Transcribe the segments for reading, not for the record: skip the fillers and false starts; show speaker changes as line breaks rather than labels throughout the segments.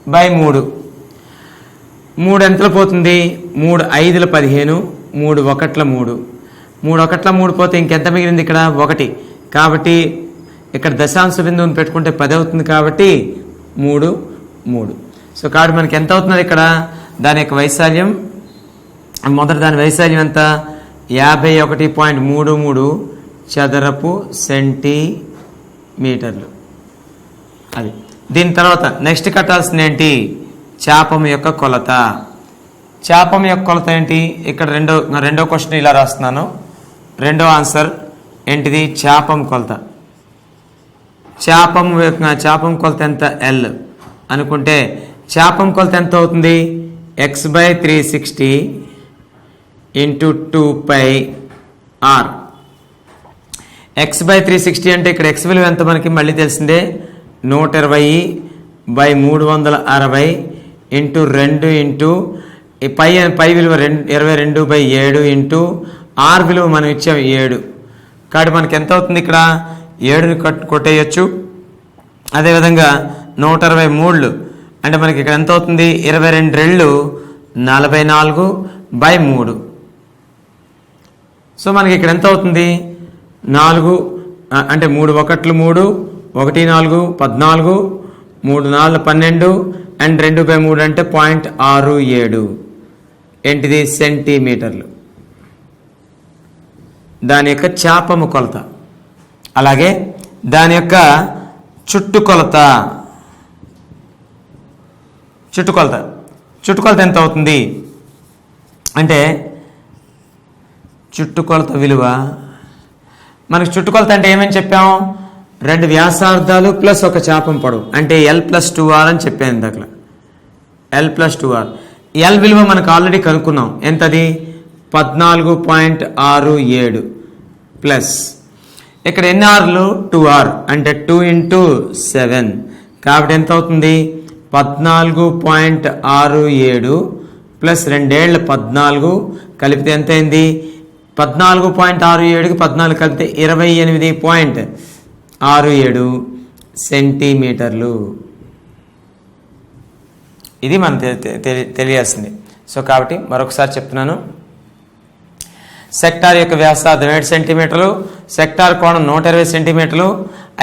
3 3 ఎంతలో పోతుంది? 3 5ల 15, 3 1ల 3, 3 1ల 3 పోతే ఇంకెంత మిగిలింది ఇక్కడ? 1. కాబట్టి ఇక్కడ దశాంశ బిందువుని పెట్టుకుంటే 10 అవుతుంది. కాబట్టి 3 3. సో కాబట్టి మనకి ఎంత అవుతున్నది ఇక్కడ? దాని యొక్క వైశాల్యం, మొదటి దాని వైశాల్యం ఎంత? 51.33 చదరపు సెంటీమీటర్లు. అది. దీని తర్వాత నెక్స్ట్ కట్టాల్సింది ఏంటి? చాపం యొక్క కొలత. చాపం యొక్క కొలత ఏంటి? ఇక్కడ రెండో క్వశ్చన్ ఇలా రాస్తున్నాను. రెండో ఆన్సర్ ఏంటిది? చాపం కొలత. చాపం కొలత ఎంత? L అనుకుంటే చాపం కొలత ఎంత అవుతుంది? x/360 × 2πr. x/360 అంటే ఇక్కడ x విలువ ఎంత మనకి మళ్ళీ తెలిసిందే, 120/360 × 2 పై విలువ 22/7 r విలువ మనం ఇచ్చాం 7. కాబట్టి మనకి ఎంత అవుతుంది? ఇక్కడ 7ని కొట్టేయచ్చు. అదేవిధంగా 123 అంటే మనకి ఇక్కడ ఎంత అవుతుంది? 22 రెళ్ళు 44/3. సో మనకి ఇక్కడ ఎంత అవుతుంది? 4 అంటే 3 1లు 3, 1 4 14, 3 4 12 అండ్ 2/3 అంటే 0.67 ఏంటిది? సెంటీమీటర్లు. దాని యొక్క చాపము కొలత. అలాగే దాని యొక్క చుట్టుకొలత ఎంత అవుతుంది అంటే చుట్టుకొలత విలువ మనకి చుట్టుకొలత అంటే ఏమని చెప్పాము? 2 వ్యాసార్థాలు ప్లస్ ఒక చాపం పొడవు అంటే L+2R అని చెప్పాను ఇందాక. L+2R. L విలువ మనకు ఆల్రెడీ కనుక్కున్నాం. ఎంతది? 14.67 ప్లస్ ఇక్కడ ఎన్ని ఆర్లు? 2R అంటే 2 × 7. కాబట్టి ఎంత అవుతుంది? 14.67 ప్లస్ 2 14 కలిపితే ఎంత అయింది? 14.67కి 14 కలిపితే 28.67 సెంటీమీటర్లు. ఇది మనం తెలియాల్సింది. సో కాబట్టి మరొకసారి చెప్తున్నాను. సెక్టార్ యొక్క వ్యాసార్థం 7 సెంటీమీటర్లు, సెక్టార్ కోణం 120 సెంటీమీటర్లు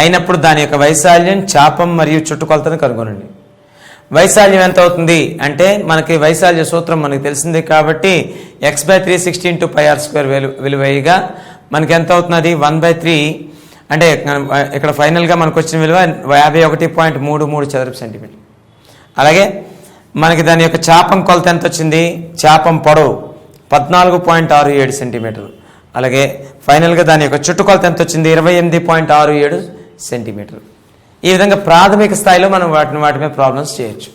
అయినప్పుడు దాని యొక్క వైశాల్యం, చాపం మరియు చుట్టుకొలతను కనుగొనండి. వైశాల్యం ఎంత అవుతుంది అంటే మనకి వైశాల్య సూత్రం మనకి తెలిసింది కాబట్టి x/360 × πr² విలువగా మనకి ఎంత అవుతున్నది? 1/3 అంటే ఇక్కడ ఫైనల్గా మనకు వచ్చిన విలువ 51.33 చదరపు సెంటీమీటర్. అలాగే మనకి దాని యొక్క చాపం కొలత ఎంత వచ్చింది? చాపం పొడవు 14.67 సెంటీమీటర్లు. అలాగే ఫైనల్గా దాని యొక్క చుట్టుకొలత ఎంత వచ్చింది? 28.67 సెంటీమీటర్లు. ఈ విధంగా ప్రాథమిక స్థాయిలో మనం వాటి మీద ప్రాబ్లమ్స్ చేయొచ్చు.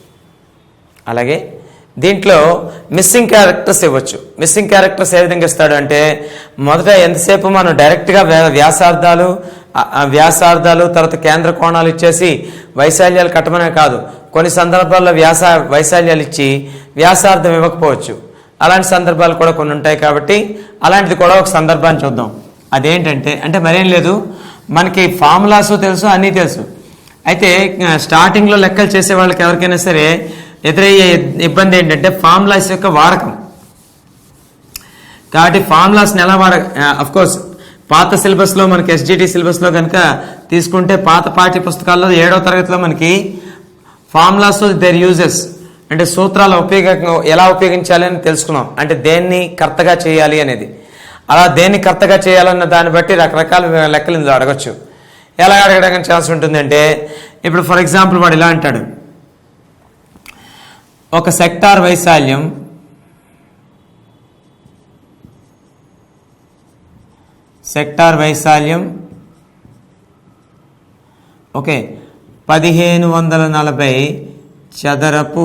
అలాగే దీంట్లో మిస్సింగ్ క్యారెక్టర్స్ ఇవ్వచ్చు. మిస్సింగ్ క్యారెక్టర్స్ ఏ విధంగా ఇస్తాడు అంటే మొదట ఎంతసేపు మనం డైరెక్ట్గా వ్యాసార్థాలు తర్వాత కేంద్ర కోణాలు ఇచ్చేసి వైశాల్యాలు కట్టమనే కాదు, కొన్ని సందర్భాల్లో వైశాల్యాలు ఇచ్చి వ్యాసార్థం ఇవ్వకపోవచ్చు. అలాంటి సందర్భాలు కూడా కొన్ని ఉంటాయి. కాబట్టి అలాంటిది కూడా ఒక సందర్భాన్ని చూద్దాం. అదేంటంటే అంటే మరేం లేదు, మనకి ఫార్ములాస్ తెలుసు, అన్నీ తెలుసు. అయితే స్టార్టింగ్లో లెక్కలు చేసే వాళ్ళకి ఎవరికైనా సరే ఎదురయ్యే ఇబ్బంది ఏంటంటే ఫార్ములాస్ యొక్క వాడకం. కాబట్టి ఫార్ములాస్ని ఎలా అఫ్కోర్స్ పాత సిలబస్లో మనకి SGT సిలబస్లో కనుక తీసుకుంటే పాత పాఠ్య పుస్తకాల్లో 7వ తరగతిలో మనకి ఫార్ములాస్ దేర్ యూజెస్ అంటే సూత్రాల ఎలా ఉపయోగించాలి అని తెలుసుకున్నాం. అంటే దేన్ని కర్తగా చేయాలి అనేది. అలా దేన్ని కర్తగా చేయాలన్న దాన్ని బట్టి రకరకాల లెక్కలు ఇందులో అడగచ్చు. ఎలా అడగడానికి ఛాన్స్ ఉంటుందంటే ఇప్పుడు ఫర్ ఎగ్జాంపుల్ వాడు ఇలా అంటాడు, ఒక సెక్టార్ వైశాల్యం ఓకే 1540 చదరపు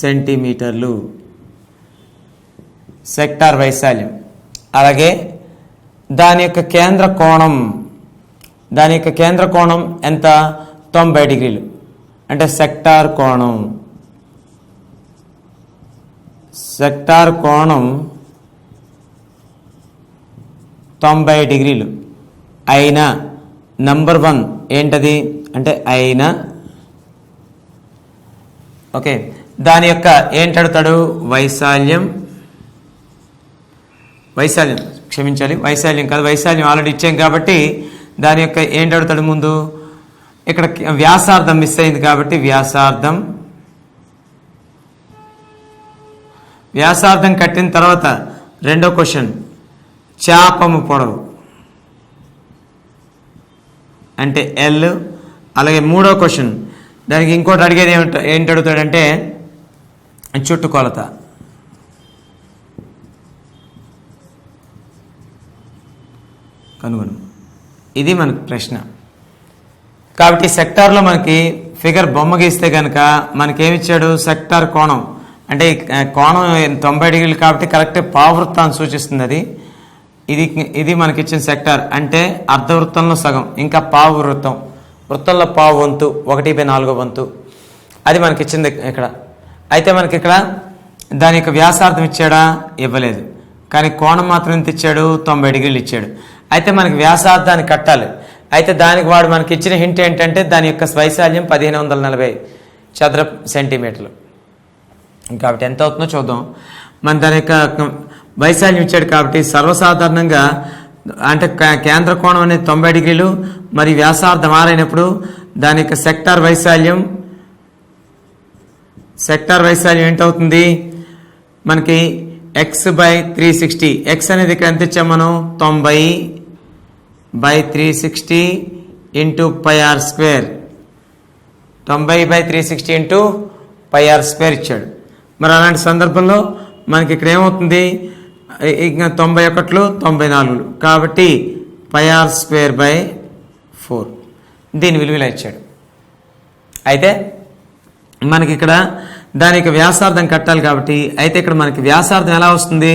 సెంటీమీటర్లు సెక్టార్ వైశాల్యం. అలాగే దాని యొక్క కేంద్ర కోణం ఎంత? 90 డిగ్రీలు. అంటే సెక్టార్ కోణం 90 డిగ్రీలు అయినా నంబర్ 1 ఏంటది అంటే అయినా ఓకే, దాని యొక్క ఏంటి అడుగుతాడు? వైశాల్యం క్షమించాలి, వైశాల్యం కాదు, వైశాల్యం ఆల్రెడీ ఇచ్చాం కాబట్టి దాని యొక్క ఏంటి అడుగుతాడు? ముందు ఇక్కడ వ్యాసార్థం మిస్ అయింది కాబట్టి వ్యాసార్థం కట్టిన తర్వాత రెండో క్వశ్చన్ చాపము పొడవు అంటే ఎల్. అలాగే మూడో క్వశ్చన్ దానికి ఇంకోటి అడిగేది ఏంటి అడుగుతాడంటే చుట్టుకొలత. కనుగొను. ఇది మనకు ప్రశ్న. కాబట్టి సెక్టార్లో మనకి ఫిగర్ బొమ్మ గీస్తే కనుక మనకేమిచ్చాడు? సెక్టార్ కోణం అంటే కోణం 90 డిగ్రీలు కాబట్టి కరెక్ట్ పావవృత్తాన్ని సూచిస్తుంది అది. ఇది మనకి ఇచ్చిన సెక్టార్ అంటే అర్ధవృత్తంలో సగం, ఇంకా పావు వృత్తం, వృత్తంలో పావు వంతు, 1/4 వంతు, అది మనకి ఇచ్చింది ఇక్కడ. అయితే మనకి ఇక్కడ దాని యొక్క వ్యాసార్థం ఇచ్చాడా? ఇవ్వలేదు. కానీ కోణం మాత్రం ఎంత ఇచ్చాడు? 90 డిగ్రీలు ఇచ్చాడు. అయితే మనకి వ్యాసార్థాన్ని కట్టాలి. అయితే దానికి వాడు మనకి ఇచ్చిన హింట్ ఏంటంటే దాని యొక్క వైశాల్యం 1540 చదరపు సెంటీమీటర్లు. కాబట్టి ఎంత అవుతుందో చూద్దాం. మన దాని యొక్క వైశాల్యం ఇచ్చాడు కాబట్టి సర్వసాధారణంగా అంటే కేంద్ర కోణం అనేది 90 డిగ్రీలు మరి వ్యాసార్థం ఆరైనప్పుడు దాని యొక్క సెక్టార్ వైశాల్యం ఏంటవుతుంది? మనకి x/360. ఎక్స్ అనేది ఇక్కడ ఎంత ఇచ్చాం మనం? 90/360 ఇంటూ πr². 90/360 ఇంటూ πr² ఇచ్చాడు. మరి అలాంటి సందర్భంలో మనకి ఇక్కడ ఏమవుతుంది? ఇంకా 91 94 కాబట్టి πr²/4 దీని విలువలా ఇచ్చాడు. అయితే మనకి ఇక్కడ దానికి వ్యాసార్థం కట్టాలి కాబట్టి అయితే ఇక్కడ మనకి వ్యాసార్థం ఎలా వస్తుంది?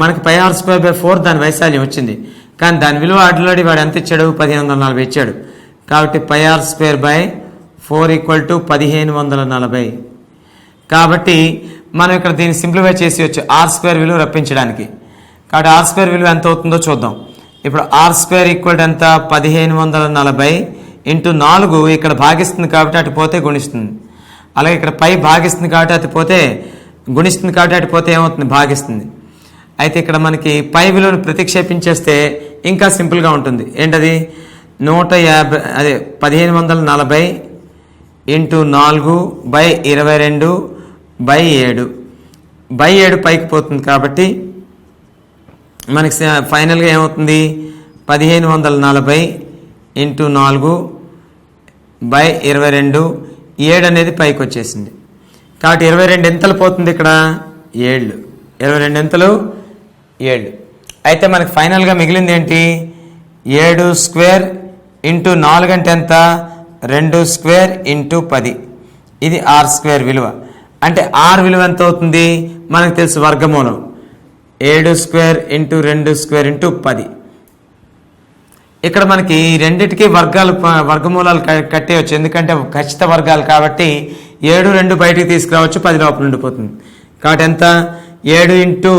మనకి πr²/4 దాని వైశాల్యం వచ్చింది. కానీ దాని విలువ ఆల్రెడీ వాడు ఎంత ఇచ్చాడు? 1540 ఇచ్చాడు. కాబట్టి πr²/4 = 1540. కాబట్టి మనం ఇక్కడ దీన్ని సింప్లిఫై చేసి r² విలువ రప్పించడానికి. కాబట్టి r² విలువ ఎంత అవుతుందో చూద్దాం. ఇప్పుడు r² ఎంత? 1540 ఇంటూ 4 ఇక్కడ భాగిస్తుంది కాబట్టి అటు పోతే గుణిస్తుంది. అలాగే ఇక్కడ పై భాగిస్తుంది కాబట్టి అటు పోతే గుణిస్తుంది కాబట్టి అటు పోతే ఏమవుతుంది? భాగిస్తుంది. అయితే ఇక్కడ మనకి పై విలువను ప్రతిక్షేపించేస్తే ఇంకా సింపుల్గా ఉంటుంది. ఏంటది? 150 అదే 1540 ఇంటూ 4/22/7 పైకి పోతుంది కాబట్టి మనకి ఫైనల్గా ఏమవుతుంది? 1540 ఇంటూ 4/22 7 అనేది పైకి వచ్చేసింది. కాబట్టి 22 ఎంతలు పోతుంది ఇక్కడ? 7. 22 ఎంతలు? 7. అయితే మనకి ఫైనల్గా మిగిలింది ఏంటి? 7² ఇంటూ 4 అంటే ఎంత? 2² ఇంటూ 10. ఇది r² విలువ. అంటే r విలువ ఎంత అవుతుంది? మనకు తెలుసు వర్గమూలం. 7² ఇంటూ 2² ఇంటూ 10. ఇక్కడ మనకి రెండిటికి వర్గమూలాలు కట్టేయచ్చు, ఎందుకంటే ఖచ్చిత వర్గాలు కాబట్టి 7 2 బయటికి తీసుకురావచ్చు, 10 లోపల ఉండిపోతుంది. కాబట్టి ఎంత? 7 ఇంటూ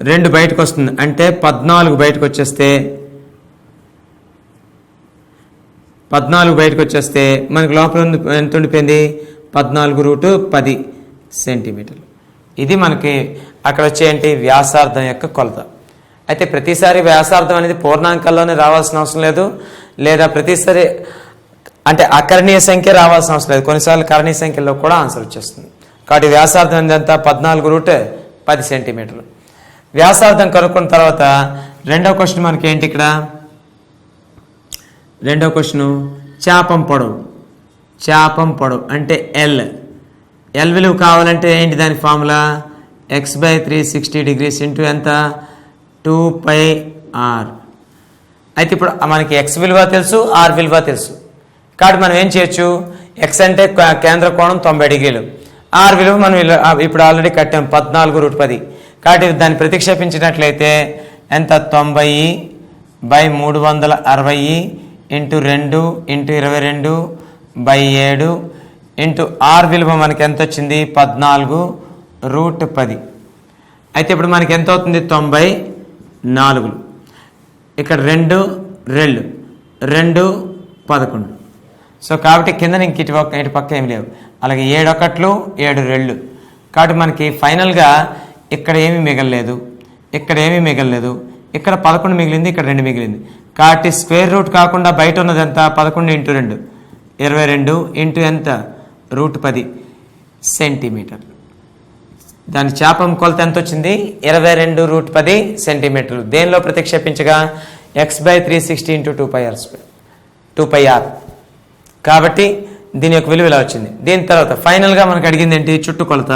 2 బయటకు వస్తుంది అంటే 14 బయటకు వచ్చేస్తే 14 బయటకు వచ్చేస్తే మనకి లోపల ఎంత ఉండిపోయింది? 14√10 సెంటీమీటర్లు. ఇది మనకి అక్కడ వచ్చేంటి? వ్యాసార్థం యొక్క కొలత. అయితే ప్రతిసారి వ్యాసార్థం అనేది పూర్ణాంకాల్లోనే రావాల్సిన అవసరం లేదు, లేదా ప్రతిసారి అంటే అకరణీయ సంఖ్య రావాల్సిన అవసరం లేదు. కొన్నిసార్లు కరణీయ సంఖ్యలో కూడా ఆన్సర్ వచ్చేస్తుంది. కాబట్టి వ్యాసార్థం ఎంత? 14√10 సెంటీమీటర్లు. వ్యాసార్థం కనుక్కున్న తర్వాత రెండవ క్వశ్చన్ మనకి ఏంటి? ఇక్కడ రెండవ క్వశ్చన్ చాపం పొడవు అంటే ఎల్ విలువ కావాలంటే ఏంటి దాని ఫార్ములా? x/360 degrees ఇంటూ ఎంత? 2πr. అయితే ఇప్పుడు మనకి x విలువ తెలుసు, r విలువ తెలుసు. కాబట్టి మనం ఏం చేయొచ్చు? x అంటే కేంద్ర కోణం 90 డిగ్రీలు, r విలువ మనం ఇప్పుడు ఆల్రెడీ కట్టాం 14√10. కాబట్టి దాన్ని ప్రతిక్షేపించినట్లయితే ఎంత? 90/360 ఇంటూ 2 ఇంటూ 22/7 ఇంటూ r విలువ మనకి ఎంత వచ్చింది? 14√10. అయితే ఇప్పుడు మనకి ఎంత అవుతుంది? 94. ఇక్కడ 2 11. సో కాబట్టి కింద ఇంక ఇటు పక్క ఏమి లేవు. అలాగే 7 ఒకట్లు 7 2 కాబట్టి మనకి ఫైనల్గా ఇక్కడ ఏమీ మిగలలేదు, ఇక్కడ ఏమీ మిగలలేదు, ఇక్కడ 11 మిగిలింది, ఇక్కడ 2 మిగిలింది. కాబట్టి స్క్వేర్ రూట్ కాకుండా బయట ఉన్నది ఎంత 11 × 2 22 ఇంటూ ఎంత √10 సెంటీమీటర్. దాని చాపం కొలత ఎంత వచ్చింది 22√10 సెంటీమీటర్లు. దేనిలో ప్రతిక్షేపించగా x/360 × 2πr. కాబట్టి దీని యొక్క విలువ ఇలా వచ్చింది. దీని తర్వాత ఫైనల్గా మనకు అడిగింది ఏంటి చుట్టుకొలత.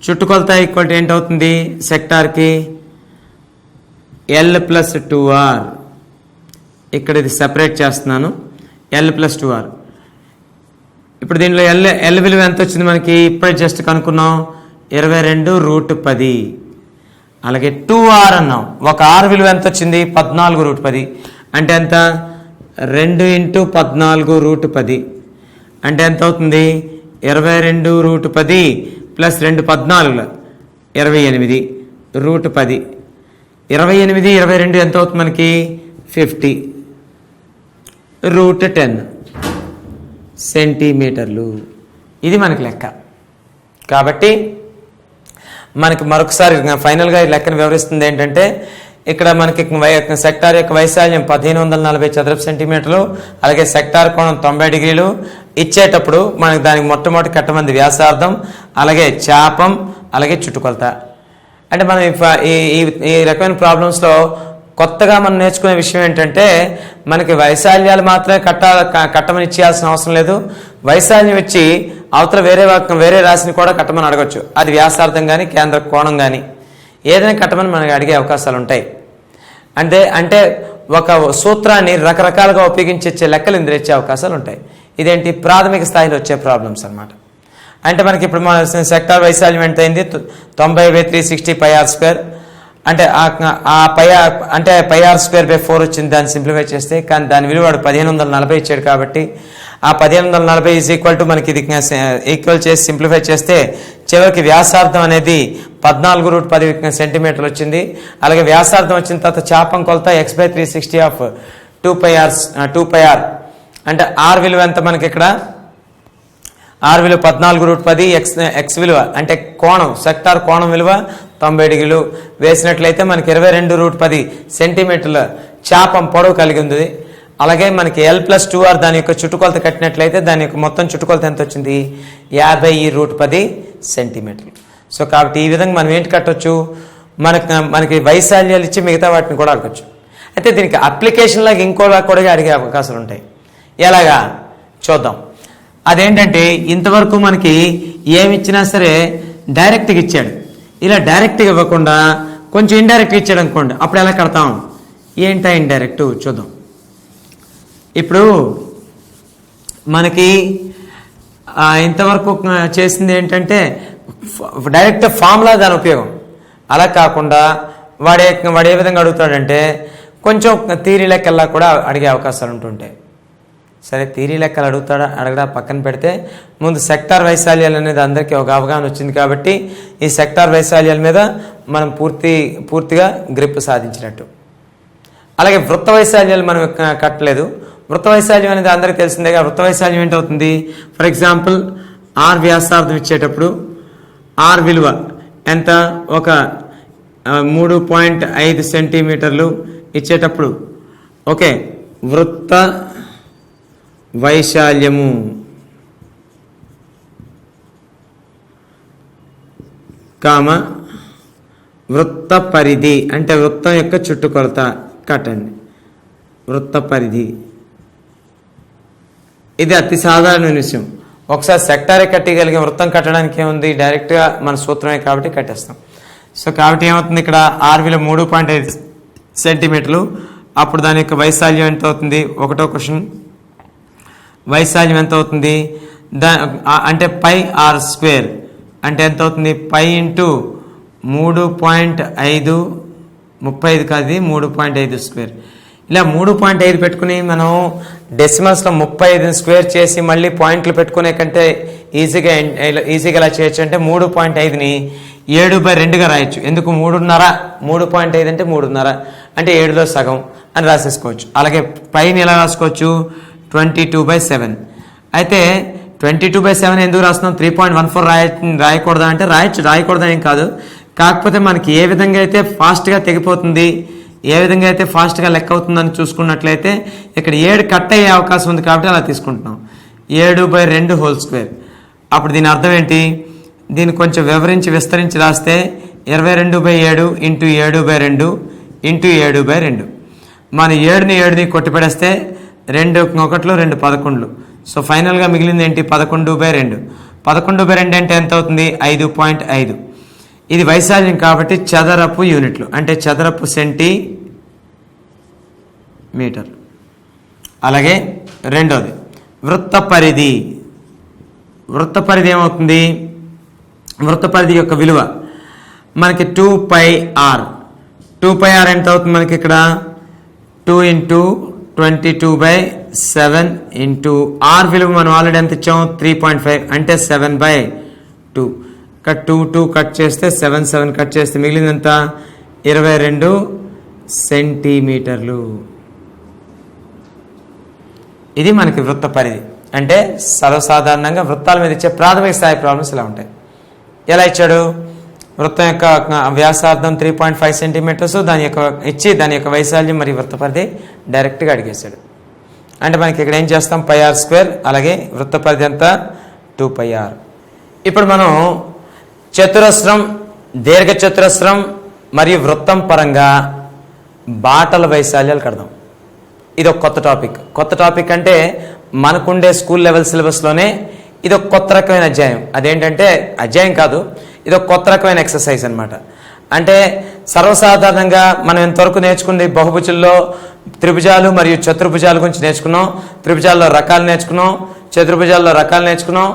చుట్టుకొలత ఈక్వల్ టు ఏంటవుతుంది సెక్టార్కి L+2r. ఇక్కడ ఇది సెపరేట్ చేస్తున్నాను L+2r. ఇప్పుడు దీనిలో L విలువ ఎంత వచ్చింది మనకి ఇప్పుడే జస్ట్ కనుక్కున్నాం 22√10. అలాగే 2r అన్నాం, ఒక r విలువ ఎంత వచ్చింది 14√10 అంటే ఎంత 2 × 14√10 అంటే ఎంత అవుతుంది 22√10 ప్లస్ 2 14 28 √10 28 22 ఎంత అవుతుంది మనకి 50 √10 సెంటీమీటర్లు. ఇది మనకి లెక్క. కాబట్టి మనకి మరొకసారి ఫైనల్గా ఈ లెక్కను వివరిస్తుంది ఏంటంటే ఇక్కడ మనకి సెక్టార్ యొక్క వైశాల్యం 1540 చదరపు సెంటీమీటర్లు, అలాగే సెక్టార్ కోణం 90 డిగ్రీలు ఇచ్చేటప్పుడు మనకి దానికి మొట్టమొదటి కట్టమంది వ్యాసార్థం, అలాగే చాపం, అలాగే చుట్టుకొలత. అంటే మనం ఈ రకమైన ప్రాబ్లమ్స్లో కొత్తగా మనం నేర్చుకునే విషయం ఏంటంటే మనకి వైశాల్యాలు మాత్రమే కట్టమని ఇచ్చేయాల్సిన అవసరం లేదు. వైశాల్యం ఇచ్చి అవతల వేరే రాశిని కూడా కట్టమని అడగచ్చు. అది వ్యాసార్థం కానీ కేంద్ర కోణం కానీ ఏదైనా కట్టమని మనకి అడిగే అవకాశాలు ఉంటాయి. అంటే ఒక సూత్రాన్ని రకరకాలుగా ఉపయోగించే లెక్కలు ఇందులో ఇచ్చే అవకాశాలు ఉంటాయి. ఇదేంటి ప్రాథమిక స్థాయిలో వచ్చే ప్రాబ్లమ్స్ అనమాట. అంటే మనకి ఇప్పుడు మన సెక్టార్ వైశాల్యం ఎంత అయింది 90/360 πr². అంటే πr²/4 వచ్చింది. దాన్ని సింప్లిఫై చేస్తే కానీ దాని విలువ వాడు 1540 ఇచ్చాడు కాబట్టి ఆ 1540 మనకి ఇది ఈక్వల్ చేసి సింప్లిఫై చేస్తే చివరికి వ్యాసార్థం అనేది 14√10 సెంటీమీటర్లు వచ్చింది. అలాగే వ్యాసార్థం వచ్చిన తర్వాత చాపం కొలత x/360 ఆఫ్ 2πr అంటే r విలువ ఎంత మనకి ఇక్కడ r విలువ 14√10, x విలువ అంటే కోణం సెక్టార్ కోణం విలువ 90 డిగ్రీలు వేసినట్లయితే మనకి 22√10 సెంటీమీటర్ల చాపం పొడవు కలిగి ఉంది. అలాగే మనకి L+2r దాని యొక్క చుట్టుకొలత కట్టినట్లయితే దాని యొక్క మొత్తం చుట్టుకొలత ఎంత వచ్చింది 50√10 సెంటీమీటర్లు. సో కాబట్టి ఈ విధంగా మనం ఏంటి కట్టవచ్చు మనకి వైశాల్యాలు ఇచ్చి మిగతా వాటిని కూడా అడగచ్చు. అయితే దీనికి అప్లికేషన్ లాగా ఇంకోలా కూడా అడిగే అవకాశాలు ఉంటాయి. ఎలాగా చూద్దాం. అదేంటంటే ఇంతవరకు మనకి ఏమి ఇచ్చినా సరే డైరెక్ట్గా ఇచ్చాడు. ఇలా డైరెక్ట్గా ఇవ్వకుండా కొంచెం ఇండైరెక్ట్గా ఇచ్చాడు అనుకోండి, అప్పుడు ఎలా కడతాం ఏంటా ఇండైరెక్ట్ చూద్దాం. ఇప్పుడు మనకి ఇంతవరకు చేసింది ఏంటంటే డైరెక్ట్ ఫార్ములా దాని ఉపయోగం. అలా కాకుండా వాడు ఏ విధంగా అడుగుతాడంటే కొంచెం థియరీ లెక్కల్లా కూడా అడిగే అవకాశాలు ఉంటుంటాయి. సరే థియరీ లెక్కలు అడగడా పక్కన పెడితే ముందు సెక్టార్ వైశాల్యాలు అనేది అందరికీ ఒక అవగాహన వచ్చింది కాబట్టి ఈ సెక్టార్ వైశాల్యాల మీద మనం పూర్తిగా గ్రిప్ సాధించినట్టు. అలాగే వృత్త వైశాల్యాలు మనం కట్టలేదు. వృత్త వైశాల్యం అనేది అందరికీ తెలిసిందేగా. వృత్త వైశాల్యం ఏంటవుతుంది ఫర్ ఎగ్జాంపుల్ r వ్యాసార్థం ఇచ్చేటప్పుడు r విలువ ఎంత ఒక 3.5 సెంటీమీటర్లు ఇచ్చేటప్పుడు ఓకే వృత్త వైశాల్యము వృత్త పరిధి అంటే వృత్తం యొక్క చుట్టుకొలత కట్టండి. వృత్త పరిధి ఇది అతి సాధారణమైన విషయం. ఒకసారి సెక్టారే కట్టగలిగే వృత్తం కట్టడానికి ఏముంది డైరెక్ట్గా మన సూత్రమే కాబట్టి కట్టేస్తాం. సో కాబట్టి ఏమవుతుంది ఇక్కడ r విలువ 3.5 సెంటీమీటర్లు. అప్పుడు దాని యొక్క వైశాల్యం ఎంత అవుతుంది ఒకటో క్వశ్చన్ వైశాల్యం ఎంత అవుతుంది అంటే πr² అంటే ఎంత అవుతుంది π × 3.5 35 కాదు 3.5². ఇలా 3.5 పెట్టుకుని మనం డెసిమల్స్లో 35 స్క్వేర్ చేసి మళ్ళీ పాయింట్లు పెట్టుకునే కంటే ఈజీగా ఇలా చేయొచ్చు. అంటే 3.5ని 7/2గా రాయొచ్చు. ఎందుకు 3.5 3.5 అంటే 3.5 అంటే 7లో సగం అని రాసేసుకోవచ్చు. అలాగే పైన ఎలా రాసుకోవచ్చు 22/7. అయితే 22/7 ఎందుకు రాస్తున్నాం? 3.14 రాయకూడదా అంటే రాయకూడదా ఏం కాదు. కాకపోతే మనకి ఏ విధంగా అయితే ఫాస్ట్గా తెగిపోతుంది, ఏ విధంగా అయితే ఫాస్ట్గా లెక్క అవుతుందని చూసుకున్నట్లయితే ఇక్కడ 7 కట్ అయ్యే అవకాశం ఉంది కాబట్టి అలా తీసుకుంటున్నాం. 7/2 హోల్ స్క్వేర్. అప్పుడు దీని అర్థం ఏంటి? దీన్ని కొంచెం విస్తరించి రాస్తే 22/7 ఇంటూ 7/2 ఇంటూ 7/2. మన 7ని కొట్టిపడేస్తే 2 1 2 11. సో ఫైనల్గా మిగిలింది ఏంటి? 11/2. 11/2 అంటే ఎంత అవుతుంది? 5.5. ఇది వైశాల్యం కాబట్టి చదరపు యూనిట్లు అంటే చదరపు సెంటీమీటర్. అలాగే రెండోది వృత్త పరిధి. వృత్త పరిధి ఏమవుతుంది? వృత్త పరిధి యొక్క విలువ మనకి 2πr. 2πr ఎంత అవుతుంది మనకి ఇక్కడ? 2 × 22/7 ఇంటూ r విలువ మనం ఆల్రెడీ ఎంత ఇచ్చాం? 3.5 అంటే 7/2. కట్ 2 కట్ చేస్తే 7 కట్ చేస్తే మిగిలింది ఎంత? 22 సెంటీమీటర్లు. ఇది మనకి వృత్త పరిధి. అంటే సర్వసాధారణంగా వృత్తాల మీద ఇచ్చే ప్రాథమిక స్థాయి ప్రాబ్లమ్స్ ఇలా ఉంటాయి. ఎలా ఇచ్చాడు? వృత్తం యొక్క వ్యాసార్థం 3.5 సెంటీమీటర్స్, దాని యొక్క వైశాల్యం మరియు వృత్త పరిధి డైరెక్ట్గా అడిగేశాడు. అంటే మనకి ఇక్కడ ఏం చేస్తాం? πr². అలాగే వృత్త పరిధి ఎంత? 2πr. ఇప్పుడు మనం చతురస్రం, దీర్ఘచతురస్రం మరియు వృత్తం పరంగా బాటల వైశాల్యాలు కడదాం. ఇది ఒక కొత్త టాపిక్ అంటే మనకుండే స్కూల్ లెవెల్ సిలబస్లోనే ఇది ఒక కొత్త రకమైన అధ్యాయం. అదేంటంటే అధ్యాయం కాదు, ఇది ఒక కొత్త రకమైన ఎక్సర్సైజ్ అనమాట. అంటే సర్వసాధారణంగా మనం ఇంతవరకు నేర్చుకుంది బహుభుజుల్లో త్రిభుజాలు మరియు చతుర్భుజాల గురించి నేర్చుకున్నాం. త్రిభుజాల్లో రకాలు నేర్చుకున్నాం, చతుర్భుజాల్లో రకాలు నేర్చుకున్నాం.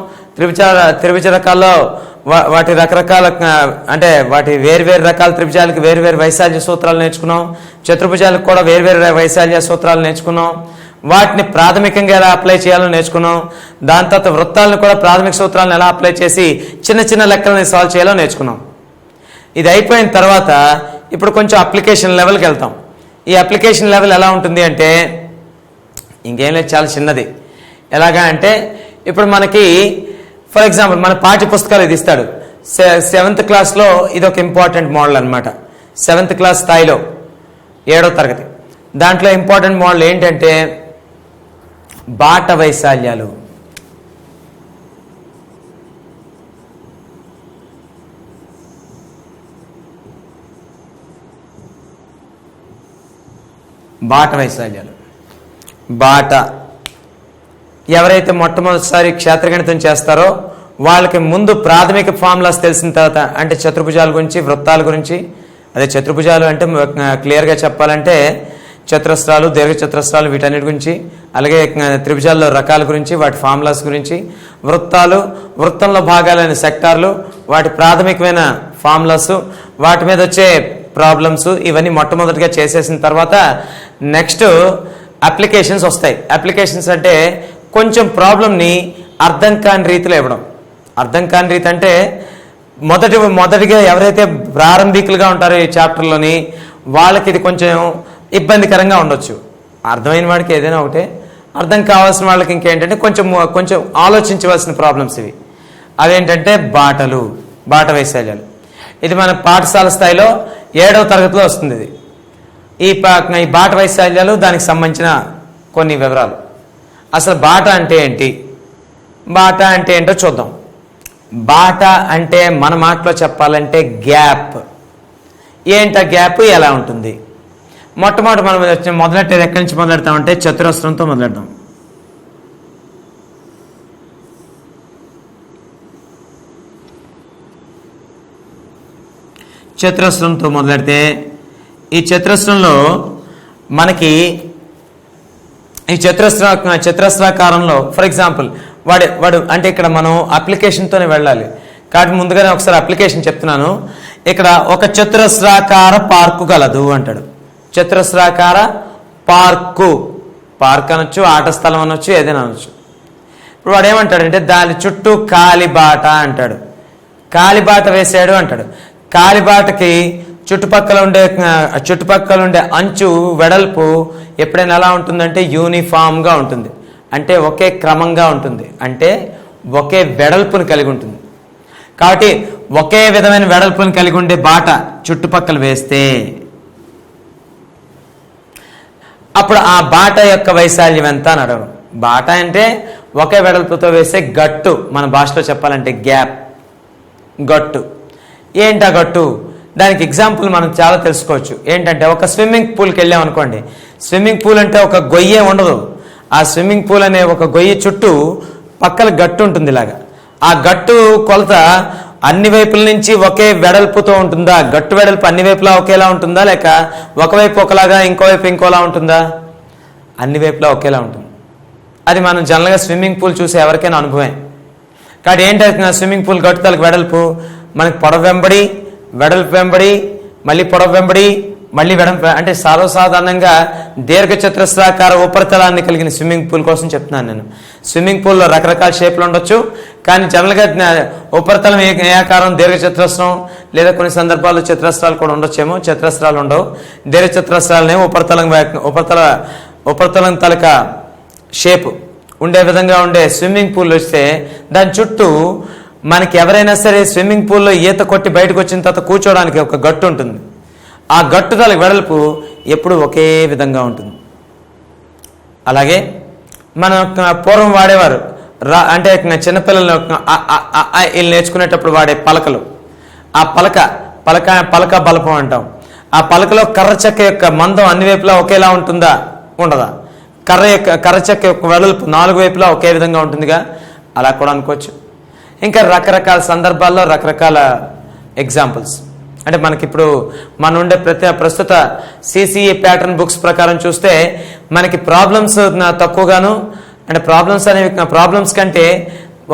త్రిభుజ రకాల్లో వాటి రకరకాల అంటే వాటి వేరువేరు రకాల త్రిభుజాలకి వేరువేరు వైశాల్య సూత్రాలు నేర్చుకున్నాం. చతుర్భుజాలకు కూడా వేరువేరు వైశాల్య సూత్రాలు నేర్చుకున్నాం. వాటిని ప్రాథమికంగా ఎలా అప్లై చేయాలో నేర్చుకున్నాం. దాని తర్వాత వృత్తాలను కూడా ప్రాథమిక సూత్రాలను ఎలా అప్లై చేసి చిన్న చిన్న లెక్కలని సాల్వ్ చేయాలో నేర్చుకున్నాం. ఇది అయిపోయిన తర్వాత ఇప్పుడు కొంచెం అప్లికేషన్ లెవెల్కి వెళ్తాం. ఈ అప్లికేషన్ లెవెల్ ఎలా ఉంటుంది అంటే ఇంకేం లేదు, చాలా చిన్నది. ఎలాగా అంటే ఇప్పుడు మనకి ఫర్ ఎగ్జాంపుల్ మన పాఠ్య పుస్తకాలు ఇది ఇస్తాడు. 7th క్లాస్లో ఇది ఒక ఇంపార్టెంట్ మోడల్ అనమాట. 7th క్లాస్ స్థాయిలో 7వ తరగతి దాంట్లో ఇంపార్టెంట్ మోడల్ ఏంటంటే బాట వైశాల్యాలు. బాట ఎవరైతే మొట్టమొదటిసారి క్షేత్రగణితం చేస్తారో వాళ్ళకి ముందు ప్రాథమిక ఫార్ములాస్ తెలిసిన తర్వాత, అంటే చతుర్భుజాల గురించి, వృత్తాల గురించి, అదే చతుర్భుజాలు అంటే క్లియర్గా చెప్పాలంటే చతురస్రాలు, దీర్ఘచతురస్రాలు వీటన్నిటి గురించి, అలాగే త్రిభుజాల్లో రకాల గురించి, వాటి ఫార్ములాస్ గురించి, వృత్తాలు, వృత్తంలో భాగాలైన సెక్టార్లు, వాటి ప్రాథమికమైన ఫార్ములాస్, వాటి మీద వచ్చే ప్రాబ్లమ్స్, ఇవన్నీ మొట్టమొదటిగా చేసేసిన తర్వాత నెక్స్ట్ అప్లికేషన్స్ వస్తాయి. అప్లికేషన్స్ అంటే కొంచెం ప్రాబ్లమ్ని అర్థం కాని రీతిలో ఇవ్వడం. అర్థం కాని రీతి అంటే మొదటిగా ఎవరైతే ప్రారంభికులుగా ఉంటారో ఈ చాప్టర్లోని వాళ్ళకి ఇది కొంచెం ఇబ్బందికరంగా ఉండొచ్చు. అర్థమైన వాడికి ఏదైనా ఒకటే, అర్థం కావాల్సిన వాళ్ళకి ఇంకేంటంటే కొంచెం ఆలోచించవలసిన ప్రాబ్లమ్స్ ఇవి. అదేంటంటే బాట వైశాల్యాలు. ఇది మన పాఠశాల స్థాయిలో 7వ తరగతిలో వస్తుంది. ఇది ఈ బాట వైశాల్యాలు, దానికి సంబంధించిన కొన్ని వివరాలు. అసలు బాట అంటే ఏంటో చూద్దాం. బాట అంటే మన మాటలో చెప్పాలంటే గ్యాప్. ఏంటా గ్యాప్, ఎలా ఉంటుంది? మొట్టమొదటి మనం మొదలెట్టేది ఎక్కడి నుంచి మొదలెడతామంటే చతురస్రంతో మొదలెడదాం. చతురస్రంతో మొదలెడితే ఈ చతురస్రంలో మనకి ఈ చతురస్రాకారంలో ఫర్ ఎగ్జాంపుల్ వాడు అంటే ఇక్కడ మనం అప్లికేషన్తోనే వెళ్ళాలి కాబట్టి ముందుగానే ఒకసారి అప్లికేషన్ చెప్తున్నాను. ఇక్కడ ఒక చతురస్రాకార పార్కు గలదు అంటాడు. చతురస్రాకార పార్క్ అనొచ్చు, ఆట స్థలం అనొచ్చు, ఏదైనా అనొచ్చు. ఇప్పుడు వాడు ఏమంటాడంటే దాని చుట్టూ కాలిబాట అంటాడు. కాలిబాట వేసాడు అంటాడు. కాలిబాటకి చుట్టుపక్కల ఉండే అంచు వెడల్పు ఎప్పుడైనా ఎలా ఉంటుందంటే యూనిఫామ్గా ఉంటుంది. అంటే ఒకే క్రమంగా ఉంటుంది, అంటే ఒకే వెడల్పుని కలిగి ఉంటుంది. కాబట్టి ఒకే విధమైన వెడల్పుని కలిగి ఉండే బాట చుట్టుపక్కల వేస్తే అప్పుడు ఆ బాట యొక్క వైశాల్యం ఎంత అని అడగడం. బాట అంటే ఒకే వెడల్పుతో వేసే గట్టు, మన భాషలో చెప్పాలంటే గ్యాప్, గట్టు. ఏంటా గట్టు? దానికి ఎగ్జాంపుల్ మనం చాలా తెలుసుకోవచ్చు. ఏంటంటే ఒక స్విమ్మింగ్ పూల్కి వెళ్ళాం అనుకోండి. స్విమ్మింగ్ పూల్ అంటే ఒక గొయ్యే ఉండదు. ఆ స్విమ్మింగ్ పూల్ అనే ఒక గొయ్యి చుట్టూ పక్కన గట్టు ఉంటుంది. ఇలాగా ఆ గట్టు కొలత అన్ని వైపుల నుంచి ఒకే వెడల్పుతో ఉంటుందా? గట్టు వెడల్పు అన్ని వైపులా ఒకేలా ఉంటుందా, లేక ఒకవైపు ఒకలాగా ఇంకోవైపు ఇంకోలా ఉంటుందా? అన్ని వైపులా ఒకేలా ఉంటుంది. అది మనం జనరల్గా స్విమ్మింగ్ పూల్ చూసే ఎవరికైనా అనుభవం. కాబట్టి ఏంటంటే స్విమ్మింగ్ పూల్ గట్టుతలకు వెడల్పు మనకి పొడవు వెంబడి, వెడల్పు వెంబడి, మళ్ళీ పొడవు వెంబడి, మళ్ళీ వెడల్పు, అంటే సర్వసాధారణంగా దీర్ఘ చతురస్రాకార ఉపరితలాన్ని కలిగిన స్విమ్మింగ్ పూల్ కోసం చెప్తున్నాను నేను. స్విమ్మింగ్ పూల్లో రకరకాల షేప్లు ఉండొచ్చు, కానీ జనరల్గా ఉపరితలం ఏ ఆకారం దీర్ఘ చతురస్రం, లేదా కొన్ని సందర్భాల్లో చతురస్రాలు కూడా ఉండొచ్చేమో. చతురస్రాలు ఉండవు. దీర్ఘ చతురస్రాలనేమో ఉపరితలం తాలూకా షేప్ ఉండే విధంగా ఉండే స్విమ్మింగ్ పూల్ వస్తే దాని చుట్టూ మనకి ఎవరైనా సరే స్విమ్మింగ్ పూల్లో ఈత కొట్టి బయటకు వచ్చిన తర్వాత కూర్చోవడానికి ఒక గట్టు ఉంటుంది. ఆ గట్టు తాలూకు వెడల్పు ఎప్పుడు ఒకే విధంగా ఉంటుంది. అలాగే మనం పూర్వం వాడేవారు అంటే చిన్నపిల్లలు వీళ్ళు నేర్చుకునేటప్పుడు వాడే పలకలు. ఆ పలక బలపం అంటాం. ఆ పలకలో కర్ర చెక్క యొక్క మందం అన్ని వైపులా ఒకేలా ఉంటుందా, ఉండదా? కర్ర చెక్క యొక్క వెడల్పు 4 వైపులా ఒకే విధంగా ఉంటుందిగా, అలా కూడా అనుకోవచ్చు. ఇంకా రకరకాల సందర్భాల్లో రకరకాల ఎగ్జాంపుల్స్. అంటే మనకిప్పుడు ఉండే ప్రస్తుత సిసిఈ ప్యాటర్న్ బుక్స్ ప్రకారం చూస్తే మనకి ప్రాబ్లమ్స్ తక్కువగాను, అంటే ప్రాబ్లమ్స్ కంటే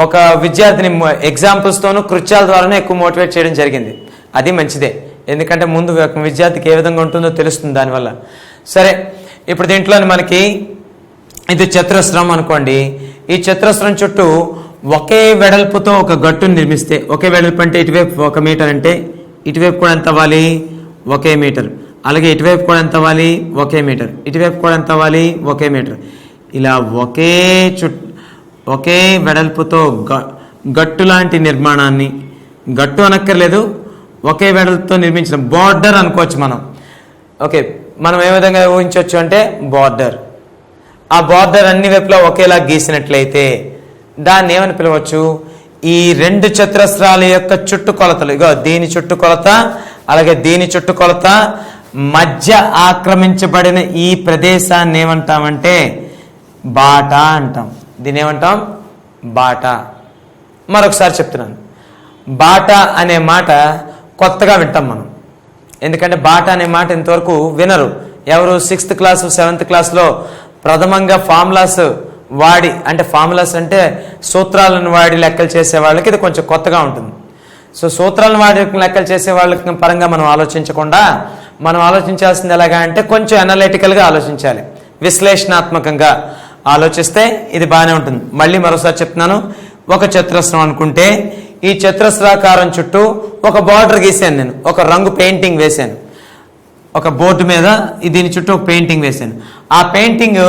ఒక విద్యార్థిని ఎగ్జాంపుల్స్తోనూ కృత్యాల ద్వారానే ఎక్కువ మోటివేట్ చేయడం జరిగింది. అది మంచిదే, ఎందుకంటే ముందు విద్యార్థికి ఏ విధంగా ఉంటుందో తెలుస్తుంది దానివల్ల. సరే, ఇప్పుడు దీంట్లో మనకి ఇది చతురస్రం అనుకోండి. ఈ చతురస్రం చుట్టూ ఒకే వెడల్పుతో ఒక గట్టును నిర్మిస్తే, ఒకే వెడల్పు అంటే ఇటువైపు 1 మీటర్ అంటే ఇటువైపు కూడా ఎంత అవ్వాలి? 1 మీటర్. అలాగే ఇటువైపు కూడా ఎంత అవ్వాలి? 1 మీటర్. ఇటువైపు కూడా ఎంత అవ్వాలి? 1 మీటర్. ఇలా ఒకే వెడల్పుతో గట్టు లాంటి నిర్మాణాన్ని, గట్టు అనక్కర్లేదు, ఒకే వెడల్పుతో నిర్మించిన బార్డర్ అనుకోవచ్చు మనం. ఓకే, మనం ఏ విధంగా ఊహించవచ్చు అంటే బార్డర్. ఆ బార్డర్ అన్ని వైపులా ఒకేలా గీసినట్లయితే దాన్ని ఏమని పిలవచ్చు? ఈ 2 చతురస్రాల యొక్క చుట్టుకొలతలు, ఇగో దీని చుట్టుకొలత అలాగే దీని చుట్టుకొలత మధ్య ఆక్రమించబడిన ఈ ప్రదేశాన్ని ఏమంటామంటే బాట అంటాం. దీన్ని ఏమంటాం? బాట. మరొకసారి చెప్తున్నాను, బాట అనే మాట కొత్తగా వింటాం మనం. ఎందుకంటే బాట అనే మాట ఇంతవరకు వినరు ఎవరు. 6th క్లాసు 7th క్లాస్లో ప్రథమంగా ఫార్ములాస్ వాడి, అంటే ఫార్ములాస్ అంటే సూత్రాలను వాడి లెక్కలు చేసే వాళ్ళకి ఇది కొంచెం కొత్తగా ఉంటుంది. సో సూత్రాలను వాడి లెక్కలు చేసే వాళ్ళకి పరంగా మనం ఆలోచించకుండా మనం ఆలోచించాల్సింది ఎలాగా అంటే కొంచెం అనలిటికల్గా ఆలోచించాలి, విశ్లేషణాత్మకంగా ఆలోచిస్తే ఇది బాగానే ఉంటుంది. మళ్ళీ మరోసారి చెప్తున్నాను, ఒక చతురస్రం అనుకుంటే ఈ చతురస్రాకారం చుట్టూ ఒక బార్డర్ గీసాను నేను, ఒక రంగు పెయింటింగ్ వేశాను, ఒక బోర్డు మీద దీని చుట్టూ ఒక పెయింటింగ్ వేశాను. ఆ పెయింటింగ్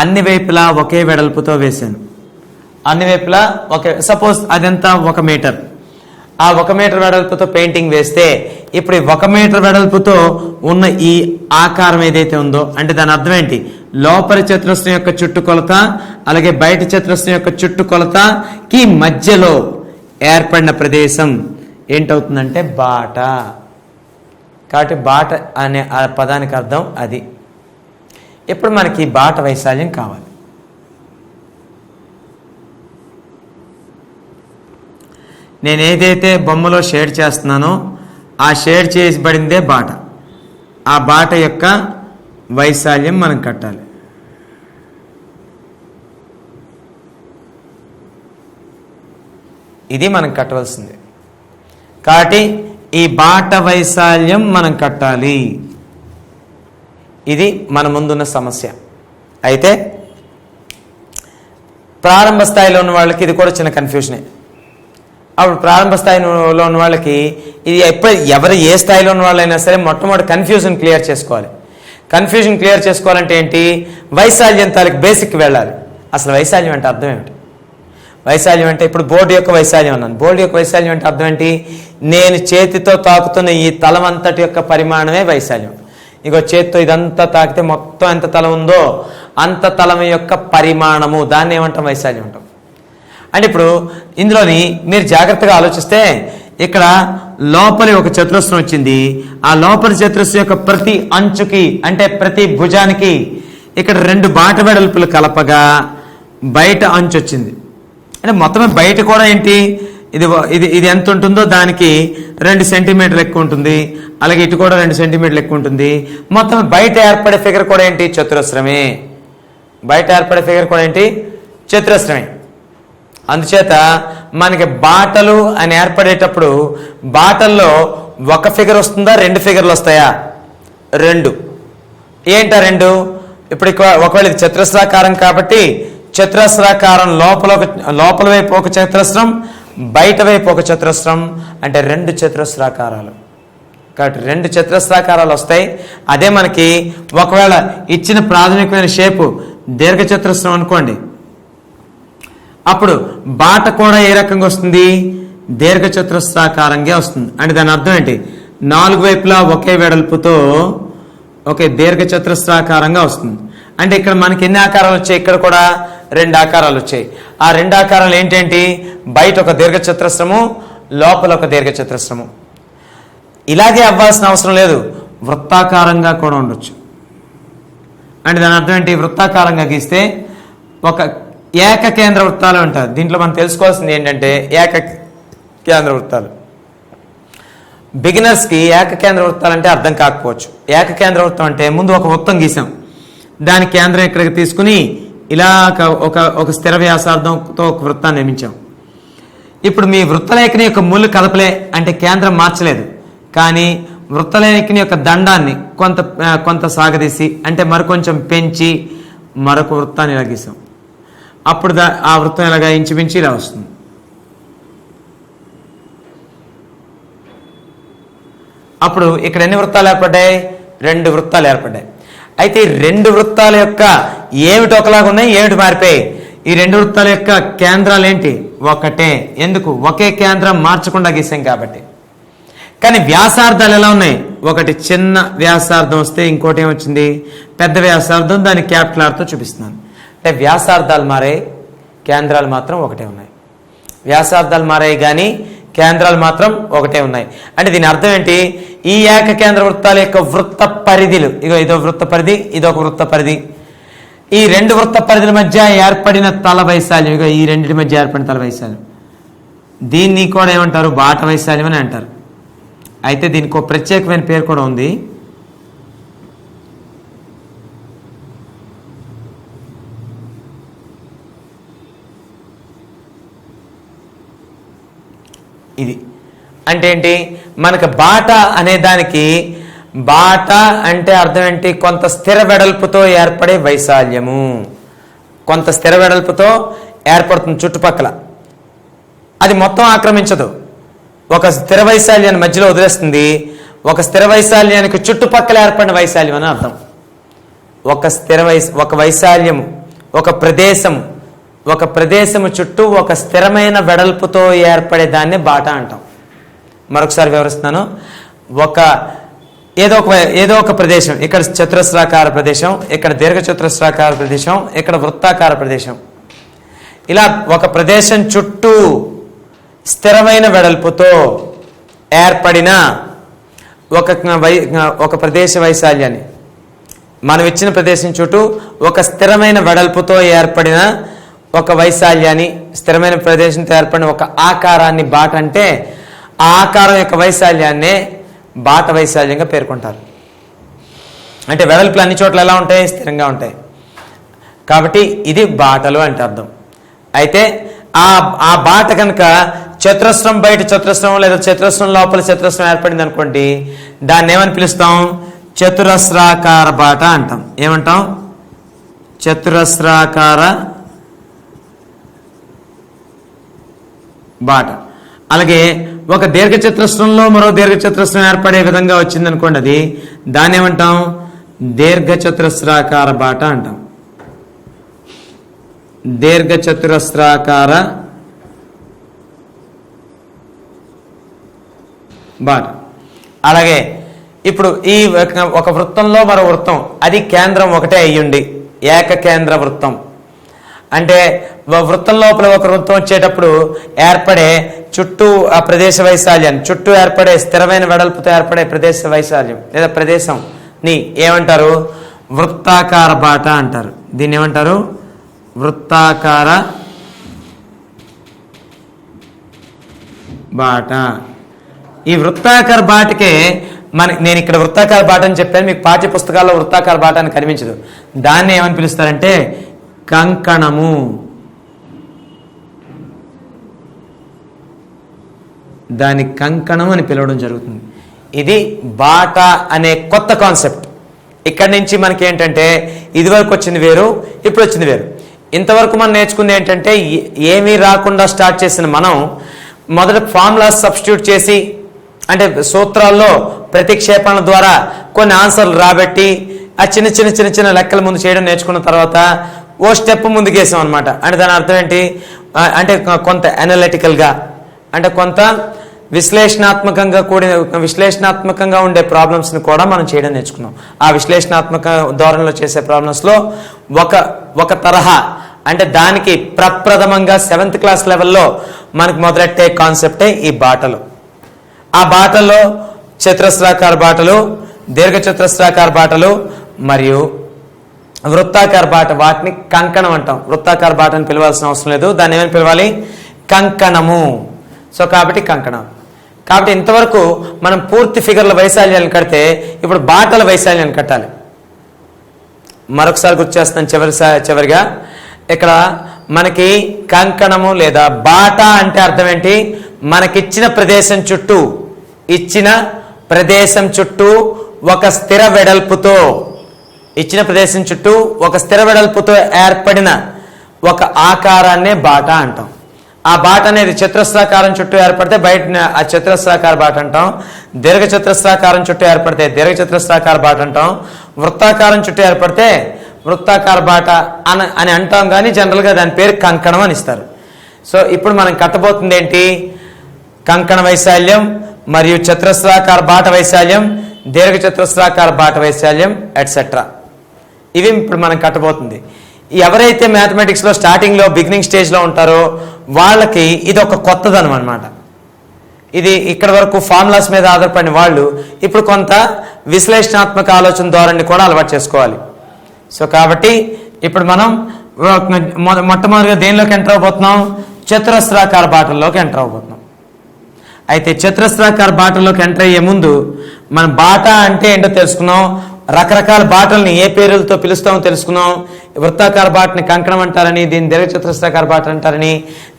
అన్ని వైపులా ఒకే వెడల్పుతో వేశాను. అన్ని వైపులా సపోజ్ అదంతా 1 మీటర్. ఆ 1 మీటర్ వెడల్పుతో పెయింటింగ్ వేస్తే ఇప్పుడు 1 మీటర్ వెడల్పుతో ఉన్న ఈ ఆకారం ఏదైతే ఉందో, అంటే దాని అర్థం ఏంటి? లోపలి చతురస్రం యొక్క చుట్టుకొలత అలాగే బయట చతురస్రం యొక్క చుట్టుకొలతకి మధ్యలో ఏర్పడిన ప్రదేశం ఏంటవుతుందంటే బాట. కాబట్టి బాట అనే ఆ పదానికి అర్థం అది. ఇప్పుడు మనకి బాట వైశాల్యం కావాలి. నేను ఏదైతే బొమ్మలో షేడ్ చేస్తున్నానో ఆ షేడ్ చేయబడిందే బాట. ఆ బాట యొక్క వైశాల్యం మనం కట్టాలి. ఇది మనం కట్టవలసింది. కాబట్టి ఈ బాట వైశాల్యం మనం కట్టాలి. ఇది మన ముందున్న సమస్య. అయితే ప్రారంభ స్థాయిలో ఉన్న వాళ్ళకి ఇది కూడా చిన్న కన్ఫ్యూజనే. అప్పుడు ప్రారంభ స్థాయిలో ఉన్న వాళ్ళకి ఇది ఎవరు ఏ స్థాయిలో ఉన్న వాళ్ళైనా సరే మొట్టమొదటి కన్ఫ్యూజన్ క్లియర్ చేసుకోవాలి. కన్ఫ్యూజన్ క్లియర్ చేసుకోవాలంటే ఏంటి? వైశాల్యం తాలూకు బేసిక్ వెళ్ళాలి. అసలు వైశాల్యం అంటే అర్థం ఏమిటి? వైశాల్యం అంటే ఇప్పుడు బోర్డు యొక్క వైశాల్యం అన్నాను. బోర్డు యొక్క వైశాల్యం అంటే అర్థం ఏంటి? నేను చేతితో తాకుతున్న ఈ తలం అంతటి యొక్క పరిమాణమే వైశాల్యం. ఇగో చేతితో ఇదంతా తాకితే మొత్తం ఎంత తలం ఉందో అంత తలం యొక్క పరిమాణము, దాన్ని ఏమంటాం? వైశాల్యం అంటాం. అంటే ఇప్పుడు ఇందులోని మీరు జాగ్రత్తగా ఆలోచిస్తే ఇక్కడ లోపలి ఒక చతురస్రం వచ్చింది. ఆ లోపలి చతురస్రం యొక్క ప్రతి అంచుకి అంటే ప్రతి భుజానికి ఇక్కడ 2 బాట వెడల్పులు కలపగా బయట అంచు వచ్చింది. అంటే మొత్తమే బయట కూడా ఏంటి, ఇది ఎంత ఉంటుందో దానికి 2 సెంటీమీటర్లు ఎక్కువ ఉంటుంది, అలాగే ఇటు కూడా 2 సెంటీమీటర్లు ఎక్కువ ఉంటుంది. మొత్తం బయట ఏర్పడే ఫిగర్ కూడా ఏంటి? చతురస్రమే. బయట ఏర్పడే ఫిగర్ కూడా ఏంటి? చతురస్రమే. అందుచేత మనకి బాటలు అని ఏర్పడేటప్పుడు బాటల్లో ఒక ఫిగర్ వస్తుందా, 2 ఫిగర్లు వస్తాయా? 2. ఏంటా 2? ఇప్పుడు ఒకవేళ ఇది చతురస్రాకారం కాబట్టి చతురస్రాకారం లోపల వైపు ఒక చతురస్రం, బయట వైపు ఒక చతురస్రం, అంటే 2 చతురస్రాకారాలు. కాబట్టి 2 చతురస్రాకారాలు వస్తాయి. అదే మనకి ఒకవేళ ఇచ్చిన ప్రాథమికమైన షేపు దీర్ఘచతురస్రం అనుకోండి, అప్పుడు బాట కూడా ఏ రకంగా వస్తుంది? దీర్ఘచతురస్రాకారంగా వస్తుంది. అంటే దాని అర్థం ఏంటి? 4 వైపులా ఒకే వెడల్పుతో ఒకే దీర్ఘచతురస్రాకారంగా వస్తుంది. అంటే ఇక్కడ మనకి ఎన్ని ఆకారాలు వచ్చాయి? ఇక్కడ కూడా 2 ఆకారాలు వచ్చాయి. ఆ 2 ఆకారాలు ఏంటంటే బయట ఒక దీర్ఘచతురస్రము, లోపల ఒక దీర్ఘచతురస్రము. ఇలాగే అవ్వాల్సిన అవసరం లేదు, వృత్తాకారంగా కూడా ఉండొచ్చు. అంటే దాని అర్థం ఏంటి? వృత్తాకారంగా గీస్తే ఒక ఏకకేంద్ర వృత్తాలు ఉంటారు. దీంట్లో మనం తెలుసుకోవాల్సింది ఏంటంటే ఏకకేంద్ర వృత్తాలు. బిగినర్స్కి ఏకకేంద్ర వృత్తాలు అంటే అర్థం కాకపోవచ్చు. ఏకకేంద్ర వృత్తం అంటే ముందు ఒక వృత్తం గీసాం, దాని కేంద్రం ఇక్కడికి తీసుకుని ఇలా ఒక స్థిర వ్యాసార్థంతో ఒక వృత్తాన్ని నిర్మించాం. ఇప్పుడు మీ వృత్తలేఖని యొక్క ముళ్ళు కదపలే అంటే కేంద్రం మార్చలేదు, కానీ వృత్తలేఖని యొక్క దండాన్ని కొంత సాగదీసి అంటే మరికొంచెం పెంచి మరొక వృత్తాన్ని ఇలా గీసాం. అప్పుడు ఆ వృత్తం ఇలాగా ఇంచుమించి ఇలా వస్తుంది. అప్పుడు ఇక్కడ ఎన్ని వృత్తాలు ఏర్పడ్డాయి? 2 వృత్తాలు ఏర్పడ్డాయి. అయితే ఈ 2 వృత్తాల యొక్క ఏమిటి ఒకలాగా ఉన్నాయి, ఏమిటి మారిపోయి? ఈ 2 వృత్తాల యొక్క కేంద్రాలు ఏంటి? ఒకటే. ఎందుకు? ఒకే కేంద్రం మార్చకుండా గీసాం కాబట్టి. కానీ వ్యాసార్థాలు ఎలా ఉన్నాయి? ఒకటి చిన్న వ్యాసార్థం వస్తే ఇంకోటి ఏమొచ్చింది? పెద్ద వ్యాసార్థం. దాన్ని క్యాపిటల్ ఆర్తో చూపిస్తున్నాను. అంటే వ్యాసార్థాలు మారాయి, కేంద్రాలు మాత్రం ఒకటే ఉన్నాయి. వ్యాసార్థాలు మారాయి కానీ కేంద్రాలు మాత్రం ఒకటే ఉన్నాయి. అంటే దీని అర్థం ఏంటి? ఈ ఏకకేంద్ర వృత్తాల యొక్క వృత్త పరిధిలు, ఇదో వృత్త పరిధి, ఇదొక వృత్త పరిధి. ఈ 2 వృత్త పరిధుల మధ్య ఏర్పడిన తల వైశాల్యం, ఈ రెండింటి మధ్య ఏర్పడిన తల వైశాల్యం, దీన్ని కూడా ఏమంటారు? బాట వైశాల్యం అని అంటారు. అయితే దీనికి ఒక ప్రత్యేకమైన పేరు కూడా ఉంది. ఇది అంటే ఏంటి? మనకు బాట అనే దానికి బాట అంటే అర్థం ఏంటి? కొంత స్థిర వెడల్పుతో ఏర్పడే వైశాల్యము. కొంత స్థిర వెడల్పుతో ఏర్పడుతుంది చుట్టుపక్కల, అది మొత్తం ఆక్రమించదు. ఒక స్థిర వైశాల్యాన్ని మధ్యలో వదిలేస్తుంది. ఒక స్థిర వైశాల్యానికి చుట్టుపక్కల ఏర్పడిన వైశాల్యం అని అర్థం. ఒక వైశాల్యము, ఒక ప్రదేశము చుట్టూ ఒక స్థిరమైన వెడల్పుతో ఏర్పడే దాన్ని బాట అంటాం. మరొకసారి వివరిస్తున్నాను. ఏదో ఒక ప్రదేశం, ఇక్కడ చతురస్రాకార ప్రదేశం, ఇక్కడ దీర్ఘచతురస్రాకార ప్రదేశం, ఇక్కడ వృత్తాకార ప్రదేశం, ఇలా ఒక ప్రదేశం చుట్టూ స్థిరమైన వెడల్పుతో ఏర్పడిన ఒక ప్రదేశ వైశాల్యాన్ని, మనం ఇచ్చిన ప్రదేశం చుట్టూ ఒక స్థిరమైన వెడల్పుతో ఏర్పడిన ఒక వైశాల్యాన్ని, స్థిరమైన ప్రదేశంతో ఏర్పడిన ఒక ఆకారాన్ని బాట అంటే, ఆ ఆకారం యొక్క వైశాల్యాన్నే బాట వైశాల్యంగా పేర్కొంటారు. అంటే వెడల్పులు అన్ని చోట్ల ఎలా ఉంటాయి? స్థిరంగా ఉంటాయి. కాబట్టి ఇది బాటలు అంటే అర్థం. అయితే ఆ బాట కనుక చతురస్రం బయట చతురస్రం లేదా చతురస్రం లోపల చతురస్రం ఏర్పడింది అనుకోండి, దాన్ని ఏమని పిలుస్తాం? చతురస్రాకార బాట అంటాం. ఏమంటాం? చతురస్రాకార బాట. అలాగే ఒక దీర్ఘచతురస్రంలో మరో దీర్ఘచతురస్రం ఏర్పడే విధంగా వచ్చింది అనుకోండి, అది దాన్ని ఏమంటాం? దీర్ఘచతురస్రాకార బాట అంటాం. దీర్ఘచతురస్రాకార బాట. అలాగే ఇప్పుడు ఈ ఒక వృత్తంలో మరో వృత్తం, అది కేంద్రం ఒకటే అయ్యుండి ఏకకేంద్ర వృత్తం అంటే వృత్తం లోపల ఒక వృత్తం వచ్చేటప్పుడు ఏర్పడే చుట్టూ ఆ ప్రదేశ వైశాల్యం, చుట్టూ ఏర్పడే స్థిరమైన వెడల్పుతో ఏర్పడే ప్రదేశ వైశాల్యం లేదా ప్రదేశంని ఏమంటారు? వృత్తాకార బాట అంటారు. దీన్ని ఏమంటారు? వృత్తాకార బాట. ఈ వృత్తాకార బాటకే నేను ఇక్కడ వృత్తాకార బాట అని చెప్పాను, మీకు పాఠ్య పుస్తకాల్లో వృత్తాకార బాట అని కనిపించదు. దాన్ని ఏమని పిలుస్తారంటే కంకణము. దాని కంకణం అని పిలవడం జరుగుతుంది. ఇది బాట అనే కొత్త కాన్సెప్ట్. ఇక్కడి నుంచి మనకి ఏంటంటే ఇదివరకు వచ్చింది వేరు, ఇప్పుడు వచ్చింది వేరు. ఇంతవరకు మనం నేర్చుకుంది ఏంటంటే ఏమీ రాకుండా స్టార్ట్ చేసిన మనం మొదట ఫార్ములాస్ సబ్స్టిట్యూట్ చేసి అంటే సూత్రాల్లో ప్రతిక్షేపణల ద్వారా కొన్ని ఆన్సర్లు రాబెట్టి ఆ చిన్న చిన్న చిన్న చిన్న లెక్కల ముందు చేయడం నేర్చుకున్న తర్వాత ఓ స్టెప్ ముందుకేసాం అనమాట. అంటే దాని అర్థం ఏంటి అంటే కొంత అనలిటికల్గా అంటే కొంత విశ్లేషణాత్మకంగా ఉండే ప్రాబ్లమ్స్ని కూడా మనం చేయడం నేర్చుకున్నాం. ఆ విశ్లేషణాత్మక ధోరణిలో చేసే ప్రాబ్లమ్స్లో ఒక తరహా అంటే దానికి ప్రప్రథమంగా 7th క్లాస్ లెవెల్లో మనకు మొదలెట్టే కాన్సెప్టే ఈ బాటలు. ఆ బాటల్లో చతురస్రాకార బాటలు, దీర్ఘచతురస్రాకార బాటలు మరియు వృత్తాకార బాట, వాటిని కంకణం అంటాం. వృత్తాకార బాట అని పిలవాల్సిన అవసరం లేదు, దాన్ని ఏమని పిలవాలి? కంకణము. సో కాబట్టి కంకణం. కాబట్టి ఇంతవరకు మనం పూర్తి ఫిగర్ల వైశాల్యాలను కడితే ఇప్పుడు బాటల వైశాల్యాన్ని కట్టాలి. మరొకసారి గుర్తు చేస్తాను చివరిగా. ఇక్కడ మనకి కంకణము లేదా బాట అంటే అర్థం ఏంటి? మనకిచ్చిన ప్రదేశం చుట్టూ ఒక స్థిర వెడల్పుతో ఏర్పడిన ఒక ఆకారాన్నే బాట అంటాం. ఆ బాట అనేది చతురస్రాకారం చుట్టూ ఏర్పడితే బయట ఆ చతురస్రాకార బాట అంటాం. దీర్ఘచతురస్రాకారం చుట్టూ ఏర్పడితే దీర్ఘచతురస్రాకార బాట అంటాం. వృత్తాకారం చుట్టూ ఏర్పడితే వృత్తాకార బాట అని అంటాం. కానీ జనరల్గా దాని పేరు కంకణం అని ఇస్తారు. సో ఇప్పుడు మనం కట్టబోతుంది ఏంటి? కంకణ వైశాల్యం మరియు చతురస్రాకార బాట వైశాల్యం, దీర్ఘచతురస్రాకార బాట వైశాల్యం ఎట్సెట్రా. ఇవి ఇప్పుడు మనం కట్టబోతుంది. ఎవరైతే మ్యాథమెటిక్స్లో స్టార్టింగ్లో బిగినింగ్ స్టేజ్లో ఉంటారో వాళ్ళకి ఇది ఒక కొత్తదనం అనమాట. ఇది ఇక్కడ వరకు ఫార్ములాస్ మీద ఆధారపడిన వాళ్ళు ఇప్పుడు కొంత విశ్లేషణాత్మక ఆలోచన ధోరణిని కూడా అలవాటు చేసుకోవాలి. సో కాబట్టి ఇప్పుడు మనం మొట్టమొదటిగా దేనిలోకి ఎంటర్ అవబోతున్నాం? చతురస్రాకార బాటల్లోకి ఎంటర్ అవబోతున్నాం. అయితే చతురస్రాకార బాటల్లోకి ఎంటర్ అయ్యే ముందు మనం బాట అంటే ఏంటో తెలుసుకున్నాం. రకరకాల బాటల్ని ఏ పేర్లతో పిలుస్తామో తెలుసుకున్నాం. వృత్తాకార బాటని కంకణం అంటారని, దీన్ని దీర్ఘచతురస్రాకార బాట అంటారని,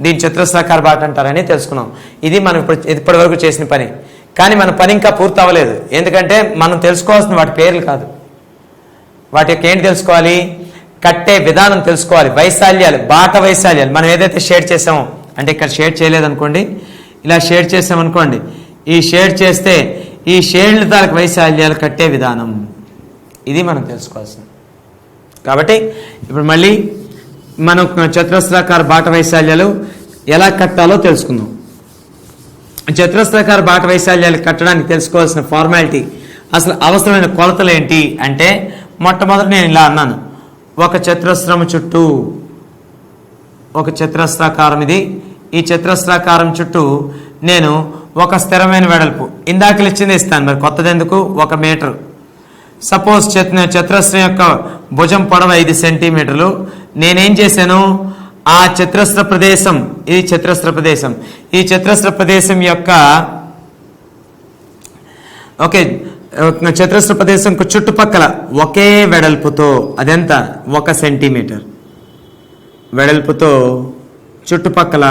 దీన్ని చతురస్రాకార బాట అంటారని తెలుసుకున్నాం. ఇది మనం ఇప్పటి వరకు చేసిన పని. కానీ మన పని ఇంకా పూర్తి అవ్వలేదు. ఎందుకంటే మనం తెలుసుకోవాల్సిన వాటి పేర్లు కాదు, వాటి యొక్క ఏంటి తెలుసుకోవాలి? కట్టే విధానం తెలుసుకోవాలి. వైశాల్యాలు, బాట వైశాల్యాలు మనం ఏదైతే షేడ్ చేసామో, అంటే ఇక్కడ షేడ్ చేయలేదనుకోండి, ఇలా షేడ్ చేసామనుకోండి, ఈ షేడ్ చేస్తే ఈ షేడ్ల తాలూకు వైశాల్యాలు కట్టే విధానం ఇది మనం తెలుసుకోవాల్సింది. కాబట్టి ఇప్పుడు మళ్ళీ మనం చతురస్రాకార బాట వైశాల్యాలు ఎలా కట్టాలో తెలుసుకుందాం. చతురస్రాకార బాట వైశాల్యాలు కట్టడానికి తెలుసుకోవాల్సిన ఫార్మాలిటీ, అసలు అవసరమైన కొలతలు ఏంటి అంటే, మొట్టమొదటి నేను ఇలా అన్నాను, ఒక చతురస్రం చుట్టూ ఒక చతురస్రాకారం ఇది. ఈ చతురస్రాకారం చుట్టూ నేను ఒక స్థిరమైన వెడల్పు ఇందాకలు ఇచ్చింది ఇస్తాను, మరి కొత్తది ఎందుకు? 1 మీటర్. సపోజ్ చతురస్రం యొక్క భుజం పొడవు 5 సెంటీమీటర్లు. నేనేం చేశాను? ఆ చతురస్ర ప్రదేశం, ఇది చతురస్ర ప్రదేశం, ఈ చతురస్ర ప్రదేశం యొక్క చతురస్ర ప్రదేశం చుట్టుపక్కల ఒకే వెడల్పుతో, అదెంత? 1 సెంటీమీటర్ వెడల్పుతో చుట్టుపక్కల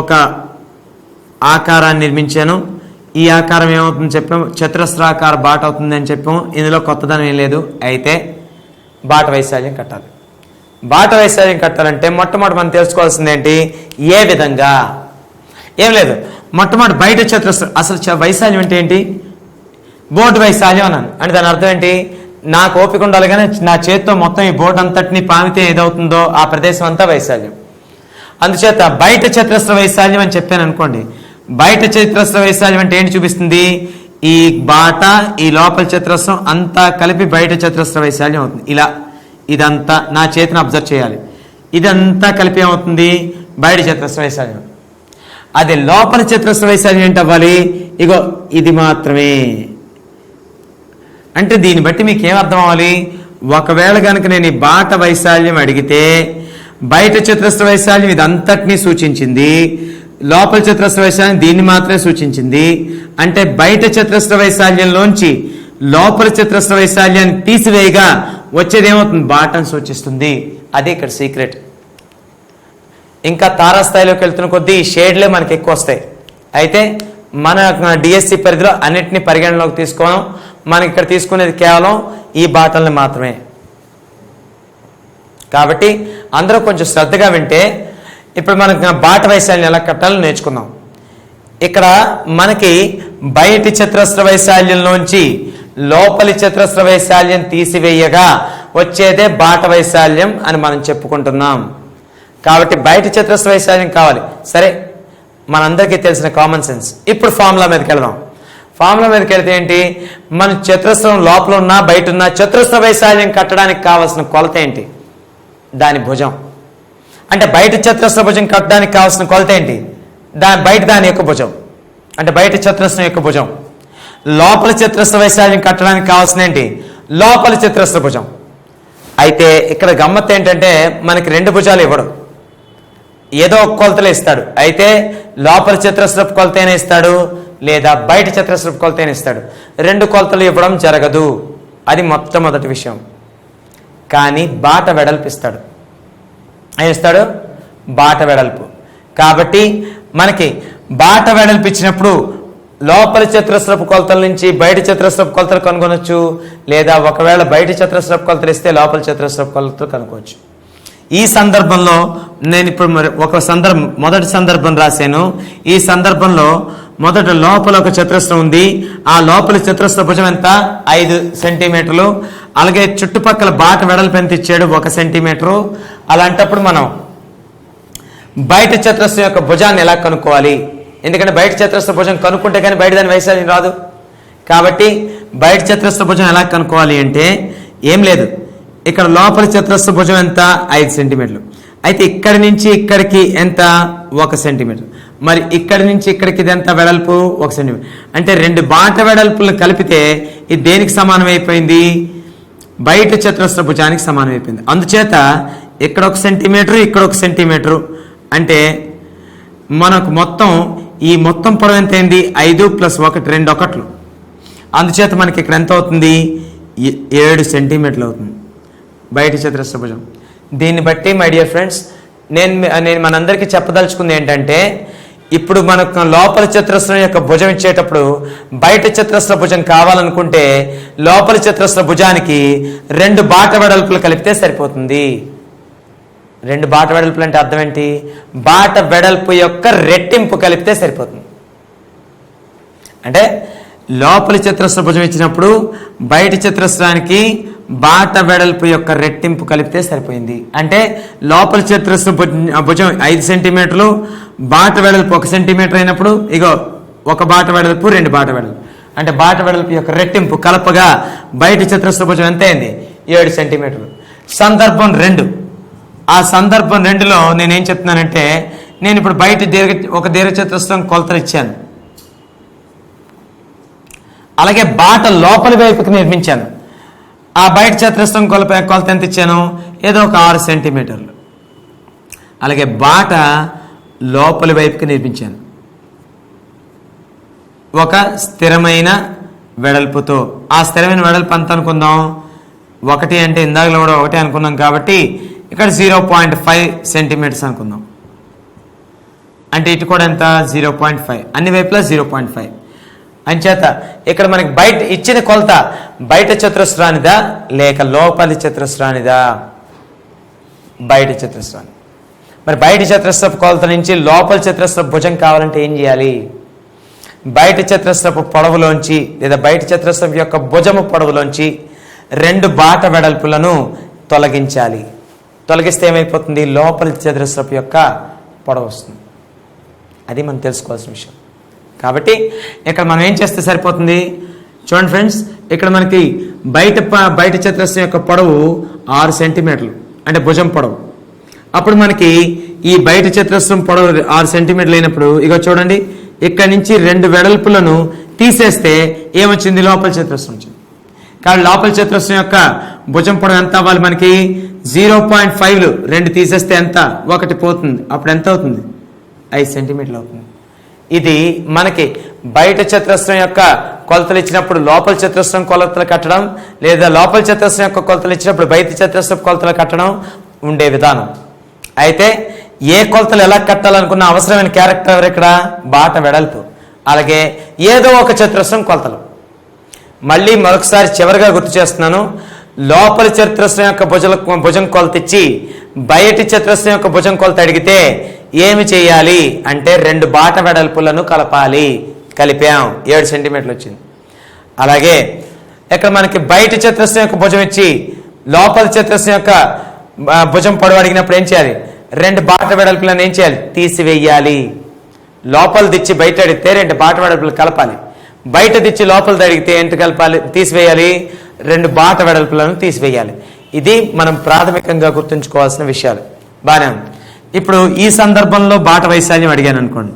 ఒక ఆకారాన్ని నిర్మించాను. ఈ ఆకారం ఏమవుతుందని చెప్పాము? చతురస్రాకార బాట అవుతుంది అని చెప్పాము. ఇందులో కొత్తదనం ఏం లేదు. అయితే బాట వైశాల్యం కట్టాలి. బాట వైశాల్యం కట్టాలంటే మొట్టమొదటి మనం తెలుసుకోవాల్సింది ఏంటి? ఏ విధంగా? ఏం లేదు, మొట్టమొదటి బయట చతురస్రం, అసలు వైశాల్యం అంటే ఏంటి? బోర్డు వైశాల్యం అన్నాను అంటే దాని అర్థం ఏంటి? నాకు ఓపిక ఉండాలి కానీ నా చేతితో మొత్తం ఈ బోర్డు అంతటిని పామితే ఏదవుతుందో ఆ ప్రదేశం అంతా వైశాల్యం. అందుచేత బయట చతురస్ర వైశాల్యం అని చెప్పాను అనుకోండి. బయట చతురస్ర వైశాల్యం అంటే ఏంటి చూపిస్తుంది? ఈ బాట ఈ లోపల చతురస్రం అంతా కలిపి బయట చతురస్ర వైశాల్యం అవుతుంది. ఇలా ఇదంతా నా చేతిని అబ్జర్వ్ చేయాలి. ఇదంతా కలిపి ఏమవుతుంది? బయట చతురస్ర వైశాల్యం. అదే లోపల చతురస్ర వైశాల్యం ఏంటి అవ్వాలి? ఇగో ఇది మాత్రమే. అంటే దీన్ని బట్టి మీకు ఏమర్థం అవ్వాలి? ఒకవేళ కనుక నేను ఈ బాట వైశాల్యం అడిగితే బయట చతురస్ర వైశాల్యం ఇదంతటినీ సూచించింది, లోపల చతురస్ర వైశాల్యం దీన్ని మాత్రమే సూచించింది. అంటే బయట చతురస్ర వైశాల్యంలోంచి లోపల చతురస్ర వైశాల్యాన్ని తీసివేయగా వచ్చేది ఏమవుతుంది? బాటను సూచిస్తుంది. అదే ఇక్కడ సీక్రెట్. ఇంకా తారాస్థాయిలోకి వెళ్తున్న కొద్దీ ఈ షేడ్లే మనకి ఎక్కువ వస్తాయి. అయితే మన డిఎస్సి పరిధిలో అన్నిటినీ పరిగణలోకి తీసుకోవడం, మనకి ఇక్కడ తీసుకునేది కేవలం ఈ బాటల్ని మాత్రమే. కాబట్టి అందరూ కొంచెం శ్రద్ధగా వింటే ఇప్పుడు మనకు బాట వైశాల్యం ఎలా కట్టాలో నేర్చుకుందాం. ఇక్కడ మనకి బయటి చతురస్ర వైశాల్యంలోంచి లోపలి చతురస్ర వైశాల్యం తీసివేయగా వచ్చేదే బాట వైశాల్యం అని మనం చెప్పుకుంటున్నాం. కాబట్టి బయట చతురస్ర వైశాల్యం కావాలి. సరే, మనందరికీ తెలిసిన కామన్ సెన్స్. ఇప్పుడు ఫార్ములా మీదకి వెళ్దాం. ఫార్ములా మీదకి వెళ్తే ఏంటి? మన చతురస్రం లోపల ఉన్న బయట ఉన్న చతురస్ర వైశాల్యం కట్టడానికి కావాల్సిన కొలత ఏంటి? దాని భుజం. అంటే బయట చతురస్ర భుజం కట్టడానికి కావాల్సిన కొలత ఏంటి? బయట దాని యొక్క భుజం, అంటే బయట చతురస్రం యొక్క భుజం. లోపల చతురస్ర వైశాల్యం కట్టడానికి కావాల్సిన ఏంటి? లోపల చతురస్ర భుజం. అయితే ఇక్కడ గమ్మత్తు ఏంటంటే మనకి రెండు భుజాలు ఇవ్వడు, ఏదో ఒక కొలతలు ఇస్తాడు. అయితే లోపల చతురస్రపు కొలతైనా ఇస్తాడు, లేదా బయట చతురస్రపు కొలతైనా ఇస్తాడు. రెండు కొలతలు ఇవ్వడం జరగదు. అది మొట్టమొదటి విషయం. కానీ బాట వెడల్పు ఇస్తాడు. ఏం ఇస్తాడు? బాట వెడల్పు. కాబట్టి మనకి బాట వెడల్పు ఇచ్చినప్పుడు లోపల చతురస్రపు కొలతల నుంచి బయట చతురస్రపు కొలతలు కనుగొనొచ్చు, లేదా ఒకవేళ బయట చతురస్రపు కొలతలు ఇస్తే లోపల చతురస్రపు కొలతలు కనుక్కోవచ్చు. ఈ సందర్భంలో నేను ఇప్పుడు మొదటి సందర్భం రాశాను. ఈ సందర్భంలో మొదట లోపల ఒక చతురస్రం ఉంది. ఆ లోపల చతురస్ర భుజం ఎంత? 5 సెంటీమీటర్లు. అలాగే చుట్టుపక్కల బాట వెడల్పు ఎంత ఇచ్చాడు? 1 సెంటీమీటరు. అలాంటప్పుడు మనం బయట చతురస్రం యొక్క భుజాన్ని ఎలా కనుక్కోవాలి? ఎందుకంటే బయట చతురస్ర భుజం కనుక్కుంటే కానీ బయట దాని వైశాల్యం రాదు. కాబట్టి బయట చతురస్ర భుజం ఎలా కనుక్కోవాలి అంటే ఏం లేదు, ఇక్కడ లోపల చతురస్ర భుజం ఎంత? 5 సెంటీమీటర్లు. అయితే ఇక్కడి నుంచి ఇక్కడికి ఎంత? 1 సెంటీమీటర్. మరి ఇక్కడి నుంచి ఇక్కడికి ఇది ఎంత వెడల్పు? 1 సెంటీమీటర్. అంటే రెండు బాట వెడల్పులను కలిపితే ఇది దేనికి సమానం అయిపోయింది? బయట చతురస్ర భుజానికి సమానం అయిపోయింది. అందుచేత ఇక్కడ 1 సెంటీమీటరు, ఇక్కడ 1 సెంటీమీటరు. అంటే మనకు మొత్తం ఈ మొత్తం పొడవు ఎంత అయింది? 5 + 1 2 ఒకట్లు. అందుచేత మనకి ఇక్కడ ఎంత అవుతుంది? 7 సెంటీమీటర్లు అవుతుంది బయట చతురస్ర భుజం. దీన్ని బట్టి మై డియర్ ఫ్రెండ్స్, నేను మనందరికీ చెప్పదలుచుకుంది ఏంటంటే, ఇప్పుడు మనకు లోపల చతురస్రం యొక్క భుజం ఇచ్చేటప్పుడు బయట చతురస్ర భుజం కావాలనుకుంటే లోపల చతురస్ర భుజానికి 2 బాట వెడల్పులు కలిపితే సరిపోతుంది. 2 బాట వెడల్పులు అంటే అర్థం ఏంటి? బాట వెడల్పు యొక్క రెట్టింపు కలిపితే సరిపోతుంది. అంటే లోపల చతురస్ర భుజం ఇచ్చినప్పుడు బయట చతురస్రానికి బాట వెడల్పు యొక్క రెట్టింపు కలిపితే సరిపోయింది. అంటే లోపల చతురస్ర భుజం 5 సెంటీమీటర్లు, బాట వెడల్పు 1 సెంటీమీటర్ అయినప్పుడు ఇగో 1 బాట వెడల్పు 2 బాట వెడల్పు, అంటే బాట వెడల్పు యొక్క రెట్టింపు కలపగా బయట చతురస్ర భుజం ఎంత అయింది? 7 సెంటీమీటర్లు. సందర్భం 2. ఆ సందర్భం 2లో నేనేం చెప్తున్నానంటే, నేను ఇప్పుడు బయట ఒక దీర్ఘచతురస్రం కొలతలు ఇచ్చాను, అలాగే బాట లోపలి వైపుకి నిర్మించాను. ఆ బయట చతురస్రం కొలత ఎంత ఇచ్చాను? ఏదో ఒక 6 సెంటీమీటర్లు. అలాగే బాట లోపలి వైపుకి నిర్మించాను ఒక స్థిరమైన వెడల్పుతో. ఆ స్థిరమైన వెడల్పు అంత అనుకుందాం? 1 అంటే ఇందాకలో కూడా 1 అనుకున్నాం కాబట్టి ఇక్కడ 0.5 సెంటీమీటర్స్ అనుకుందాం. అంటే ఇటు కూడా ఎంత? 0.5. అన్ని వైపులా 0.5. అంచేత ఇక్కడ మనకి బయట ఇచ్చిన కొలత బయట చతురస్రానిదా లేక లోపలి చతురస్రానిదా? బయట చతురస్రాన్ని. మరి బయట చతురస్రపు కొలత నుంచి లోపల చతురస్రపు భుజం కావాలంటే ఏం చేయాలి? బయట చతురస్రపు పొడవులోంచి లేదా బయట చతురస్రపు యొక్క భుజము పొడవులోంచి 2 బాట వెడల్పులను తొలగించాలి. తొలగిస్తే ఏమైపోతుంది? లోపలి చతురస్రపు యొక్క పొడవు వస్తుంది. అది మనం తెలుసుకోవాల్సిన విషయం. కాబట్టి ఇక్కడ మనం ఏం చేస్తే సరిపోతుంది? చూడండి ఫ్రెండ్స్, ఇక్కడ మనకి బయట చతురస్రం యొక్క పొడవు 6 సెంటీమీటర్లు, అంటే భుజం పొడవు. అప్పుడు మనకి ఈ బయట చతురస్రం పొడవు 6 సెంటీమీటర్లు అయినప్పుడు ఇక చూడండి, ఇక్కడ నుంచి 2 వెడల్పులను తీసేస్తే ఏమొచ్చింది? లోపల చతురస్రం వచ్చింది. కానీ లోపల చతురస్రం యొక్క భుజం పొడవు ఎంత అవ్వాలి మనకి? 0.5 2 తీసేస్తే ఎంత? 1 పోతుంది. అప్పుడు ఎంత అవుతుంది? 5 సెంటీమీటర్లు అవుతుంది. ఇది మనకి బయట చతురస్రం యొక్క కొలతలు ఇచ్చినప్పుడు లోపల చతురస్రం కొలతలు కట్టడం, లేదా లోపల చతురస్రం యొక్క కొలతలు ఇచ్చినప్పుడు బయట చతురస్రం కొలతలు కట్టడం ఉండే విధానం. అయితే ఏ కొలతలు ఎలా కట్టాలనుకున్న అవసరమైన క్యారెక్టర్ ఎవరు ఇక్కడ? బాట వెడల్పు, అలాగే ఏదో ఒక చతురస్రం కొలతలు. మళ్ళీ మరొకసారి చివరిగా గుర్తు చేస్తున్నాను, లోపల చతురస్రం యొక్క భుజం కొలత ఇచ్చి బయటి చతురస్రం యొక్క భుజం కొలత అడిగితే ఏమి చేయాలి అంటే 2 బాట వెడల్పులను కలపాలి. కలిపాం, 7 సెంటీమీటర్లు వచ్చింది. అలాగే ఇక్కడ మనకి బయట చతురస్రం యొక్క భుజం ఇచ్చి లోపల చతురస్రం యొక్క భుజం పొడవు అడిగినప్పుడు ఏం చేయాలి? 2 బాట వెడల్పులను ఏం చేయాలి? తీసివేయాలి. లోపల దిచ్చి బయట అడిగితే 2 బాట వెడల్పులు కలపాలి. బయట దిచ్చి లోపల అడిగితే ఏంటి కలపాలి? తీసివేయాలి. 2 బాట వెడల్పులను తీసివేయాలి. ఇది మనం ప్రాథమికంగా గుర్తుంచుకోవాల్సిన విషయాలు. బానే ఉంది. ఇప్పుడు ఈ సందర్భంలో బాట వైశాల్యం అడిగాను అనుకోండి,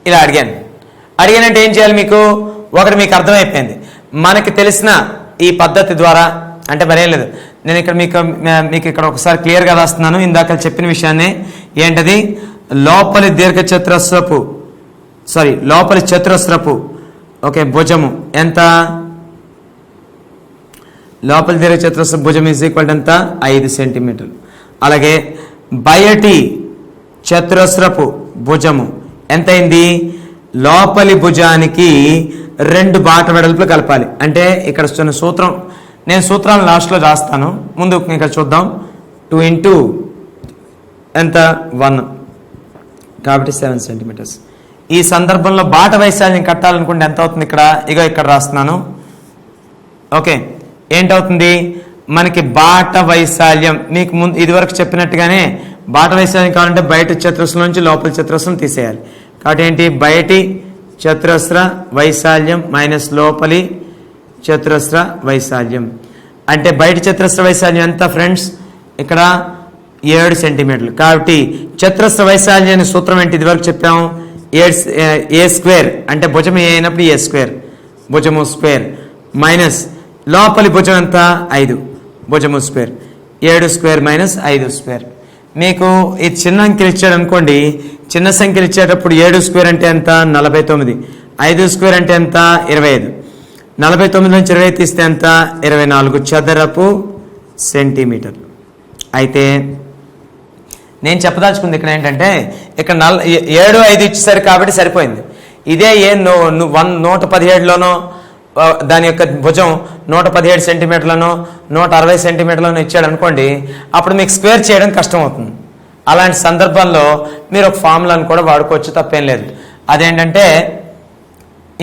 ఇలా అడిగానంటే ఏం చేయాలి? మీకు మీకు అర్థమైపోయింది. మనకి తెలిసిన ఈ పద్ధతి ద్వారా, అంటే మరేం లేదు, నేను ఇక్కడ మీకు ఇక్కడ ఒకసారి క్లియర్గా రాస్తున్నాను. ఇందాక చెప్పిన విషయాన్ని ఏంటది? లోపలి చతురస్రపు భుజము ఎంత? లోపలి దీర్ఘ చతురస్రపు భుజం ఈజ్ ఈక్వల్ ఎంత? 5 సెంటీమీటర్లు. అలాగే బయటి చతురస్రపు భుజము ఎంతైంది? లోపలి భుజానికి 2 బాట వెడల్పులు కలపాలి. అంటే ఇక్కడ సూత్రం, నేను సూత్రాలను లాస్ట్లో రాస్తాను, ముందు ఇక్కడ చూద్దాం. 2 into ఎంత? 1, కాబట్టి 7 సెంటీమీటర్స్. ఈ సందర్భంలో బాట వైశాల్యం కట్టాలనుకుంటే ఎంత అవుతుంది? ఇక్కడ రాస్తున్నాను. ఓకే, ఏంటవుతుంది మనకి బాట వైశాల్యం? మీకు ముందు ఇదివరకు చెప్పినట్టుగానే బాట వైశాల్యం కావాలంటే బయట చతురస్రం నుంచి లోపల చతురస్రం తీసేయాలి. కాబట్టి ఏంటి? బయటి చతురస్ర వైశాల్యం మైనస్ లోపలి చతురస్ర వైశాల్యం. అంటే బయట చతురస్ర వైశాల్యం ఎంత ఫ్రెండ్స్? ఇక్కడ 7 సెంటీమీటర్లు. కాబట్టి చతురస్ర వైశాల్యాన్ని సూత్రం ఏంటి? ఇదివరకు చెప్పాము, ఏ స్క్వేర్, అంటే భుజం ఏ అయినప్పుడు ఏ స్క్వేర్, భుజము స్క్వేర్, మైనస్ లోపలి భుజం ఎంత? 5, భుజము స్క్వేర్. 7 square minus 5 square. మీకు ఈ చిన్న అంకెలు ఇచ్చాడు అనుకోండి, చిన్న సంఖ్యలు ఇచ్చేటప్పుడు 7 స్క్వేర్ అంటే ఎంత? 49. 5 స్క్వేర్ అంటే ఎంత? 25. 49 నుంచి 20 తీస్తే ఎంత? 24 చదరపు సెంటీమీటర్లు. అయితే నేను చెప్పదలుచుకుంది ఇక్కడ ఏంటంటే, ఇక్కడ 7, 5 ఇచ్చేసరి కాబట్టి సరిపోయింది. ఇదే 117లోనో దాని యొక్క భుజం 117 సెంటీమీటర్లను 160 సెంటీమీటర్లను ఇచ్చాడు అనుకోండి, అప్పుడు మీకు స్క్వేర్ చేయడం కష్టం అవుతుంది. అలాంటి సందర్భంలో మీరు ఒక ఫార్ములాను కూడా వాడుకోవచ్చు, తప్పేం లేదు. అదేంటంటే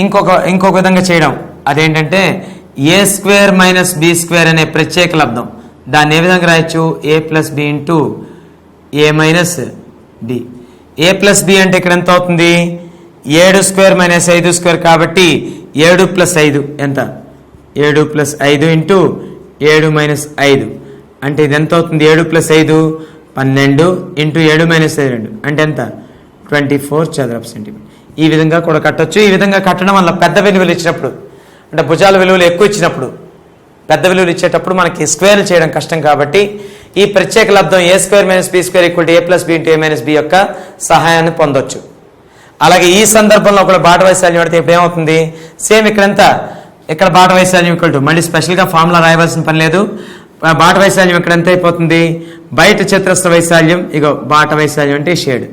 ఇంకొక విధంగా చేయడం, అదేంటంటే ఏ స్క్వేర్ మైనస్ బి స్క్వేర్ అనే ప్రత్యేక లబ్ధం. దాన్ని ఏ విధంగా రాయొచ్చు? ఏ plus B into A minus B. A plus B అంటే ఇక్కడ ఎంత అవుతుంది? 7 స్క్వేర్ మైనస్ 5 స్క్వేర్, కాబట్టి 7 ప్లస్ 5 ఎంత? 7 ప్లస్ 5 ఇంటూ 7 మైనస్ 5 అంటే ఇది ఎంత అవుతుంది? 7 ప్లస్ 5 12 ఇంటూ 7 మైనస్ 2 అంటే ఎంత? 24 చదరపు సెంటీమీటర్. ఈ విధంగా కూడా కట్టొచ్చు. ఈ విధంగా కట్టడం వల్ల పెద్ద విలువలు ఇచ్చినప్పుడు, అంటే భుజాల విలువలు ఎక్కువ ఇచ్చినప్పుడు, పెద్ద విలువలు ఇచ్చేటప్పుడు మనకి స్క్వేర్ చేయడం కష్టం. కాబట్టి ఈ ప్రత్యేక లబ్ధం A square minus B square equal to A plus B into A minus B యొక్క సహాయాన్ని పొందొచ్చు. అలాగే ఈ సందర్భంలో ఒక బాట వైశాల్యం పడితే ఇప్పుడు ఏమవుతుంది? సేమ్ ఇక్కడ బాట వైశాల్యం ఈక్వల్ టు, మళ్ళీ స్పెషల్గా ఫార్ములా రాయవలసిన పని లేదు. బాట వైశాల్యం ఇక్కడ ఎంత అయిపోతుంది? బయట చతురస్ర వైశాల్యం, ఇగో బాట వైశాల్యం అంటే ఈ షేడ్,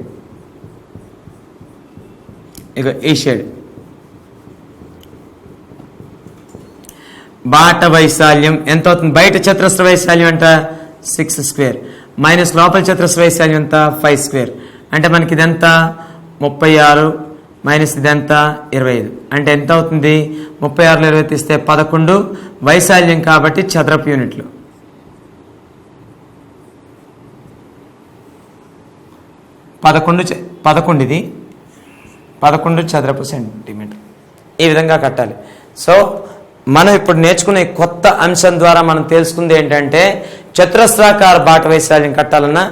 ఇగో ఈ షేడ్ బాట వైశాల్యం ఎంత అవుతుంది? బయట చతురస్ర వైశాల్యం ఎంత? 6 స్క్వేర్ మైనస్ లోపల చతురస్ర వైశాల్యం ఎంత? 5 స్క్వేర్. అంటే మనకి ఇదెంత? 36 మైనస్ ఇదెంత? 25. అంటే ఎంత అవుతుంది? 36లో 20 తీస్తే 11 వైశాల్యం కాబట్టి చదరపు యూనిట్లు. 11 ఇది 11 చదరపు సెంటీమీటర్. ఈ విధంగా కట్టాలి. సో మనం ఇప్పుడు నేర్చుకునే కొత్త అంశం ద్వారా మనం తెలుసుకుంది ఏంటంటే చతురస్రాకార బాట వైశాల్యం కట్టాలన్నా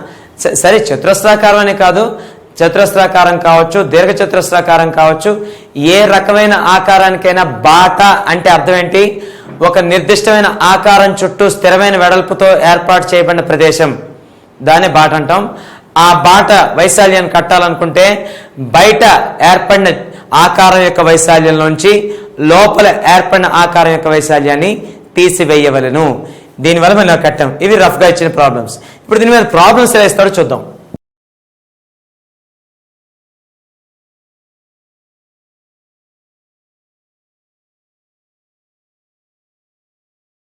సరే, చతురస్రాకారం అనే కాదు, చతురస్రాకారం కావచ్చు, దీర్ఘ చతురస్రాకారం కావచ్చు, ఏ రకమైన ఆకారానికైనా బాట అంటే అర్థం ఏంటి? ఒక నిర్దిష్టమైన ఆకారం చుట్టూ స్థిరమైన వెడల్పుతో ఏర్పాటు చేయబడిన ప్రదేశం, దాన్ని బాట అంటాం. ఆ బాట వైశాల్యాన్ని కట్టాలనుకుంటే బయట ఏర్పడిన ఆకారం యొక్క వైశాల్యంలోంచి లోపల ఏర్పడిన ఆకారం యొక్క వైశాల్యాన్ని తీసివేయవలను. దీనివల్ల మనం కట్టాం. ఇవి రఫ్గా ఇచ్చిన ప్రాబ్లమ్స్. ఇప్పుడు దీని మీద ప్రాబ్లమ్స్ ఎలా ఇస్తారో చూద్దాం.